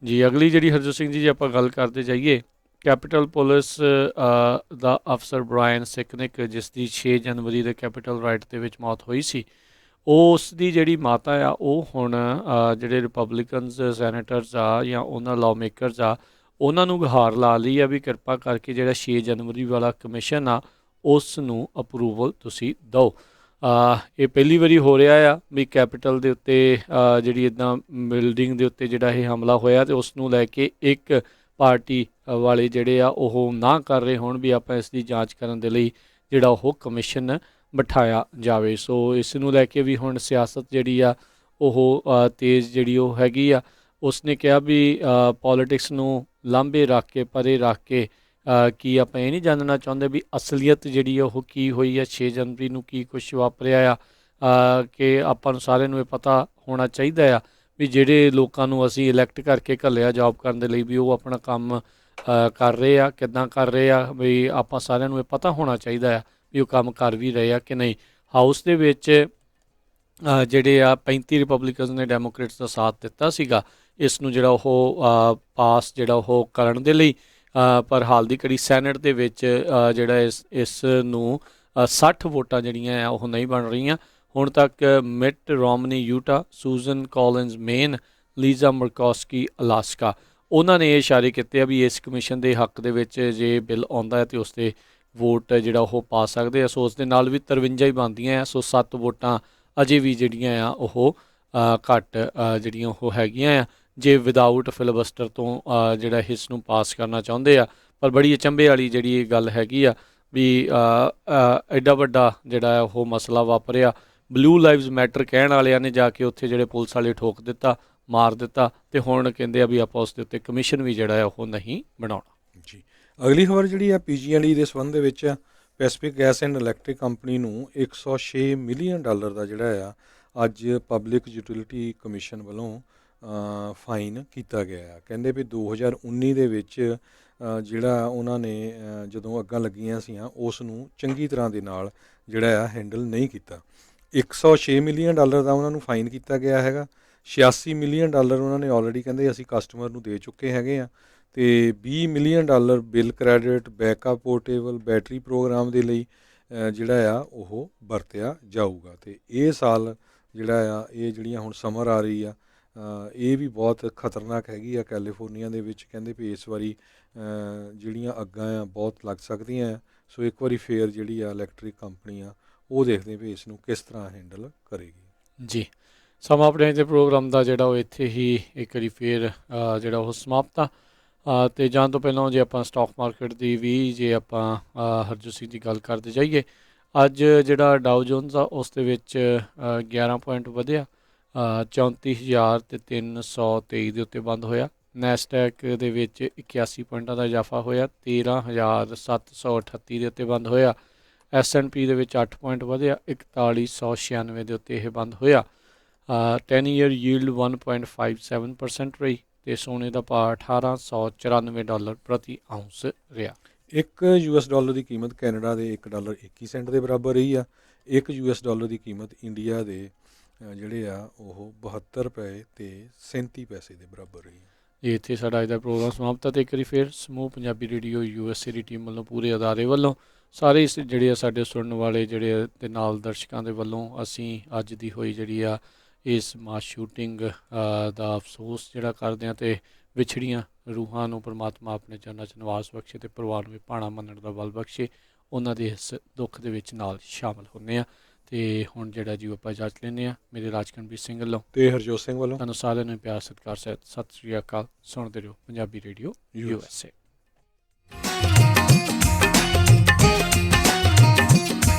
ਜੀ। ਅਗਲੀ ਜਿਹੜੀ ਹਰਜੋਤ ਸਿੰਘ ਜੀ, ਜੇ ਆਪਾਂ ਗੱਲ ਕਰਦੇ ਜਾਈਏ, ਕੈਪੀਟਲ ਪੁਲਿਸ ਦਾ ਅਫਸਰ ਬ੍ਰਾਇਨ ਸਿਕਨਿਕ, ਜਿਸ ਦੀ 6 ਜਨਵਰੀ ਦੇ ਕੈਪੀਟਲ ਰਾਈਟ ਦੇ ਵਿੱਚ ਮੌਤ ਹੋਈ ਸੀ, ਉਸ ਦੀ ਜਿਹੜੀ ਮਾਤਾ ਆ ਉਹ ਹੁਣ ਜਿਹੜੇ ਰਿਪਬਲਿਕਨਸ ਸੈਨੇਟਰਸ ਆ ਜਾਂ ਉਹਨਾਂ ਲਾਅ ਮੇਕਰਸ ਆ, ਉਹਨਾਂ ਨੂੰ ਗੁਹਾਰ ਲਾ ਲਈ ਆ ਵੀ ਕਿਰਪਾ ਕਰਕੇ ਜਿਹੜਾ 6 ਜਨਵਰੀ ਵਾਲਾ ਕਮਿਸ਼ਨ ਆ ਉਸ ਨੂੰ ਅਪਰੂਵਲ ਤੁਸੀਂ ਦਿਓ। ਇਹ ਪਹਿਲੀ ਵਾਰੀ ਹੋ ਰਿਹਾ ਆ ਵੀ ਕੈਪੀਟਲ ਦੇ ਉੱਤੇ ਜਿਹੜੀ ਇੱਦਾਂ ਬਿਲਡਿੰਗ ਦੇ ਉੱਤੇ ਜਿਹੜਾ ਇਹ ਹਮਲਾ ਹੋਇਆ ਅਤੇ ਉਸ ਨੂੰ ਲੈ ਕੇ ਇੱਕ ਪਾਰਟੀ ਵਾਲੇ ਜਿਹੜੇ ਆ ਉਹ ਨਾ ਕਰ ਰਹੇ ਹੋਣ ਵੀ ਆਪਾਂ ਇਸ ਦੀ ਜਾਂਚ ਕਰਨ ਦੇ ਲਈ ਜਿਹੜਾ ਉਹ ਕਮਿਸ਼ਨ ਬਿਠਾਇਆ ਜਾਵੇ। ਸੋ ਇਸ ਨੂੰ ਲੈ ਕੇ ਵੀ ਹੁਣ ਸਿਆਸਤ ਜਿਹੜੀ ਆ ਉਹ ਤੇਜ਼ ਜਿਹੜੀ ਉਹ ਹੈਗੀ ਆ। ਉਸਨੇ ਕਿਹਾ ਵੀ ਪੋਲੀਟਿਕਸ ਨੂੰ ਲਾਂਭੇ ਰੱਖ ਕੇ, ਪਰੇ ਰੱਖ ਕੇ, ਕੀ ਆਪਾਂ ਇਹ ਨਹੀਂ ਜਾਣਨਾ ਚਾਹੁੰਦੇ ਵੀ ਅਸਲੀਅਤ ਜਿਹੜੀ ਉਹ ਕੀ ਹੋਈ ਆ, 6 ਜਨਵਰੀ ਨੂੰ ਕੀ ਕੁਛ ਵਾਪਰਿਆ ਆ, ਕਿ ਆਪਾਂ ਨੂੰ ਸਾਰਿਆਂ ਨੂੰ ਇਹ ਪਤਾ ਹੋਣਾ ਚਾਹੀਦਾ ਆ ਵੀ ਜਿਹੜੇ ਲੋਕਾਂ ਨੂੰ ਅਸੀਂ ਇਲੈਕਟ ਕਰਕੇ ਘੱਲਿਆ ਜੌਬ ਕਰਨ ਦੇ ਲਈ ਵੀ ਉਹ ਆਪਣਾ ਕੰਮ ਕਰ ਰਹੇ ਆ, ਕਿੱਦਾਂ ਕਰ ਰਹੇ ਆ, ਵੀ ਆਪਾਂ ਸਾਰਿਆਂ ਨੂੰ ਇਹ ਪਤਾ ਹੋਣਾ ਚਾਹੀਦਾ ਆ ਵੀ ਉਹ ਕੰਮ ਕਰ ਵੀ ਰਹੇ ਆ ਕਿ ਨਹੀਂ। ਹਾਊਸ ਦੇ ਵਿੱਚ ਜਿਹੜੇ ਆ 35 ਰਿਪਬਲਿਕਨਸ ਨੇ ਡੈਮੋਕ੍ਰੇਟਸ ਦਾ ਸਾਥ ਦਿੱਤਾ ਸੀਗਾ ਇਸ ਨੂੰ ਜਿਹੜਾ ਉਹ ਪਾਸ ਜਿਹੜਾ ਉਹ ਕਰਨ ਦੇ ਲਈ, ਪਰ ਹਾਲ ਦੀ ਘੜੀ ਸੈਨੇਟ ਦੇ ਵਿੱਚ ਜਿਹੜਾ ਇਸ ਨੂੰ 60 ਵੋਟਾਂ ਜਿਹੜੀਆਂ ਆ ਉਹ ਨਹੀਂ ਬਣ ਰਹੀਆਂ। ਹੁਣ ਤੱਕ Mitt Romney Utah, Susan Collins Maine, Lisa Murkowski Alaska, ਉਹਨਾਂ ਨੇ ਇਹ ਇਸ਼ਾਰੇ ਕੀਤੇ ਆ ਵੀ ਇਸ ਕਮਿਸ਼ਨ ਦੇ ਹੱਕ ਦੇ ਵਿੱਚ ਜੇ ਬਿੱਲ ਆਉਂਦਾ ਹੈ ਤਾਂ ਉਸ 'ਤੇ ਵੋਟ ਜਿਹੜਾ ਉਹ ਪਾ ਸਕਦੇ ਆ। ਸੋ ਉਸ ਦੇ ਨਾਲ ਵੀ 53 ਹੀ ਬਣਦੀਆਂ ਆ। ਸੋ 7 ਵੋਟਾਂ ਅਜੇ ਵੀ ਜਿਹੜੀਆਂ ਆ ਉਹ ਘੱਟ ਜਿਹੜੀਆਂ ਉਹ ਹੈਗੀਆਂ ਆ ਜੇ ਵਿਦਆਊਟ ਫਿਲਬਸਟਰ ਤੋਂ ਜਿਹੜਾ ਇਸ ਨੂੰ ਪਾਸ ਕਰਨਾ ਚਾਹੁੰਦੇ ਆ। ਪਰ ਬੜੀ ਅਚੰਭੇ ਵਾਲੀ ਜਿਹੜੀ ਇਹ ਗੱਲ ਹੈਗੀ ਆ ਵੀ ਐਡਾ ਵੱਡਾ ਜਿਹੜਾ ਉਹ ਮਸਲਾ ਵਾਪਰਿਆ, ਬਲੂ ਲਾਈਵਜ਼ ਮੈਟਰ ਕਹਿਣ ਵਾਲਿਆਂ ਨੇ ਜਾ ਕੇ ਉੱਥੇ ਜਿਹੜੇ ਪੁਲਿਸ ਵਾਲੇ ਠੋਕ ਦਿੱਤਾ, ਮਾਰ ਦਿੱਤਾ, ਅਤੇ ਹੁਣ ਕਹਿੰਦੇ ਆ ਵੀ ਆਪਾਂ ਉਸ ਦੇ ਉੱਤੇ ਕਮਿਸ਼ਨ ਵੀ ਜਿਹੜਾ ਆ ਉਹ ਨਹੀਂ ਬਣਾਉਣਾ ਜੀ। ਅਗਲੀ ਖਬਰ ਜਿਹੜੀ ਆ PG&E ਦੇ ਸੰਬੰਧ ਦੇ ਵਿੱਚ, Pacific gas and electric company ਨੂੰ $106 ਮਿਲੀਅਨ ਦਾ ਜਿਹੜਾ ਆ ਅੱਜ ਪਬਲਿਕ ਯੂਟਿਲਿਟੀ ਕਮਿਸ਼ਨ ਵੱਲੋਂ ਫਾਈਨ ਕੀਤਾ ਗਿਆ ਆ। ਕਹਿੰਦੇ ਵੀ 2019 ਦੇ ਵਿੱਚ ਜਿਹੜਾ ਉਹਨਾਂ ਨੇ ਜਦੋਂ ਅੱਗਾਂ ਲੱਗੀਆਂ ਸੀਆਂ ਉਸ ਨੂੰ ਚੰਗੀ ਤਰ੍ਹਾਂ ਦੇ ਨਾਲ ਜਿਹੜਾ ਆ ਹੈਂਡਲ ਨਹੀਂ ਕੀਤਾ। $106 ਮਿਲੀਅਨ ਦਾ ਉਹਨਾਂ ਨੂੰ ਫਾਈਨ ਕੀਤਾ ਗਿਆ ਹੈਗਾ। $86 ਮਿਲੀਅਨ ਉਹਨਾਂ ਨੇ ਆਲਰੇਡੀ ਕਹਿੰਦੇ ਅਸੀਂ ਕਸਟਮਰ ਨੂੰ ਦੇ ਚੁੱਕੇ ਹੈਗੇ ਆ, ਅਤੇ $20 million bill credit backup portable battery program ਦੇ ਲਈ ਜਿਹੜਾ ਆ ਉਹ ਵਰਤਿਆ ਜਾਊਗਾ। ਅਤੇ ਇਹ ਸਾਲ ਜਿਹੜਾ ਆ ਇਹ ਜਿਹੜੀਆਂ ਹੁਣ ਸਮਰ ਆ ਰਹੀ ਆ ਇਹ ਵੀ ਬਹੁਤ ਖਤਰਨਾਕ ਹੈਗੀ ਆ ਕੈਲੀਫੋਰਨੀਆ ਦੇ ਵਿੱਚ। ਕਹਿੰਦੇ ਵੀ ਇਸ ਵਾਰੀ ਜਿਹੜੀਆਂ ਅੱਗਾਂ ਆ ਬਹੁਤ ਲੱਗ ਸਕਦੀਆਂ ਆ। ਸੋ ਇੱਕ ਵਾਰੀ ਫੇਰ ਜਿਹੜੀ ਆ ਇਲੈਕਟ੍ਰਿਕ ਕੰਪਨੀ ਆ ਉਹ ਦੇਖਦੇ ਵੀ ਇਸ ਨੂੰ ਕਿਸ ਤਰ੍ਹਾਂ ਹੈਂਡਲ ਕਰੇਗੀ ਜੀ। ਸਮਾਂ ਆਪਣੇ ਦੇ ਪ੍ਰੋਗਰਾਮ ਦਾ ਜਿਹੜਾ ਉਹ ਇੱਥੇ ਹੀ ਇੱਕ ਵਾਰੀ ਫੇਰ ਜਿਹੜਾ ਉਹ ਸਮਾਪਤ ਆ। ਅਤੇ ਜਾਣ ਤੋਂ ਪਹਿਲਾਂ ਜੇ ਆਪਾਂ ਸਟਾਕ ਮਾਰਕੀਟ ਦੀ ਵੀ ਜੇ ਆਪਾਂ ਹਰਜੋਤ ਸਿੰਘ ਦੀ ਗੱਲ ਕਰਦੇ ਜਾਈਏ, ਅੱਜ ਜਿਹੜਾ ਡਾਓ ਜੋਨਸ ਆ ਉਸ ਦੇ ਵਿੱਚ 11 ਪੁਆਇੰਟ ਵਧਿਆ, 34,323 ਦੇ ਉੱਤੇ ਬੰਦ ਹੋਇਆ। ਨੈਸਟੈਕ ਦੇ ਵਿੱਚ 81 ਪੁਆਇੰਟਾਂ ਦਾ ਇਜ਼ਾਫਾ ਹੋਇਆ, 13,738 ਦੇ ਉੱਤੇ ਬੰਦ ਹੋਇਆ। S&P ਦੇ ਵਿੱਚ 8 ਪੁਆਇੰਟ ਵਧਿਆ 4196 ਦੇ ਉੱਤੇ ਇਹ ਬੰਦ ਹੋਇਆ। 10 ਈਅਰ ਯੀਲਡ 1.57% ਰਹੀ ਤੇ ਸੋਨੇ ਦਾ ਭਾਅ $1894 ਪ੍ਰਤੀ ਆਉਂਸ ਰਿਹਾ। ਇੱਕ ਯੂਐਸ ਡਾਲਰ ਦੀ ਕੀਮਤ ਕੈਨੇਡਾ ਦੇ $1.21 ਦੇ ਬਰਾਬਰ ਰਹੀ ਆ। ਇੱਕ ਯੂਐਸ ਡਾਲਰ ਦੀ ਕੀਮਤ ਇੰਡੀਆ ਦੇ ਜਿਹੜੇ ਆ ਉਹ 72 ਰੁਪਏ ਤੇ 37 ਪੈਸੇ ਦੇ ਬਰਾਬਰ ਰਹੀ ਆ। ਇਹ ਇੱਥੇ ਸਾਡਾ ਅੱਜ ਦਾ ਪ੍ਰੋਗਰਾਮ ਸਮਾਪਤ ਹੈ ਤੇ ਇੱਕ ਵਾਰੀ ਫਿਰ ਸਮੂਹ ਪੰਜਾਬੀ ਰੇਡੀਓ USA ਦੀ ਟੀਮ ਵੱਲੋਂ ਪੂਰੇ ਅਦਾਰੇ ਵੱਲੋਂ ਸਾਰੇ ਜਿਹੜੇ ਆ ਸਾਡੇ ਸੁਣਨ ਵਾਲੇ ਜਿਹੜੇ ਤੇ ਨਾਲ ਦਰਸ਼ਕਾਂ ਦੇ ਵੱਲੋਂ ਅਸੀਂ ਅੱਜ ਦੀ ਹੋਈ ਜਿਹੜੀ ਆ ਇਸ ਮਾਸ ਸ਼ੂਟਿੰਗ ਦਾ ਅਫਸੋਸ ਜਿਹੜਾ ਕਰਦੇ ਹਾਂ ਤੇ ਵਿਛੜੀਆਂ ਰੂਹਾਂ ਨੂੰ ਪਰਮਾਤਮਾ ਆਪਣੇ ਚਰਨਾਂ 'ਚ ਨਿਵਾਸ ਬਖਸ਼ੇ ਤੇ ਪਰਿਵਾਰ ਨੂੰ ਵੀ ਭਾਣਾ ਮੰਨਣ ਦਾ ਬਲ ਬਖਸ਼ੇ। ਉਹਨਾਂ ਦੇ ਇਸ ਦੁੱਖ ਦੇ ਵਿੱਚ ਨਾਲ ਸ਼ਾਮਲ ਹੁੰਦੇ ਆ ਤੇ ਹੁਣ ਜਿਹੜਾ ਜੀ ਆਪਾਂ ਇਜਾਜ਼ਤ ਲੈਂਦੇ ਹਾਂ। ਮੇਰੇ ਰਾਜਕਨਵੀਰ ਸਿੰਘ ਵੱਲੋਂ ਤੇ ਹਰਜੋਤ ਸਿੰਘ ਵੱਲੋਂ ਤੁਹਾਨੂੰ ਸਾਰਿਆਂ ਨੂੰ ਪਿਆਰ ਸਤਿਕਾਰ ਸਹਿਤ ਸਤਿ ਸ਼੍ਰੀ ਅਕਾਲ। ਸੁਣਦੇ ਰਹੋ ਪੰਜਾਬੀ ਰੇਡੀਓ USA।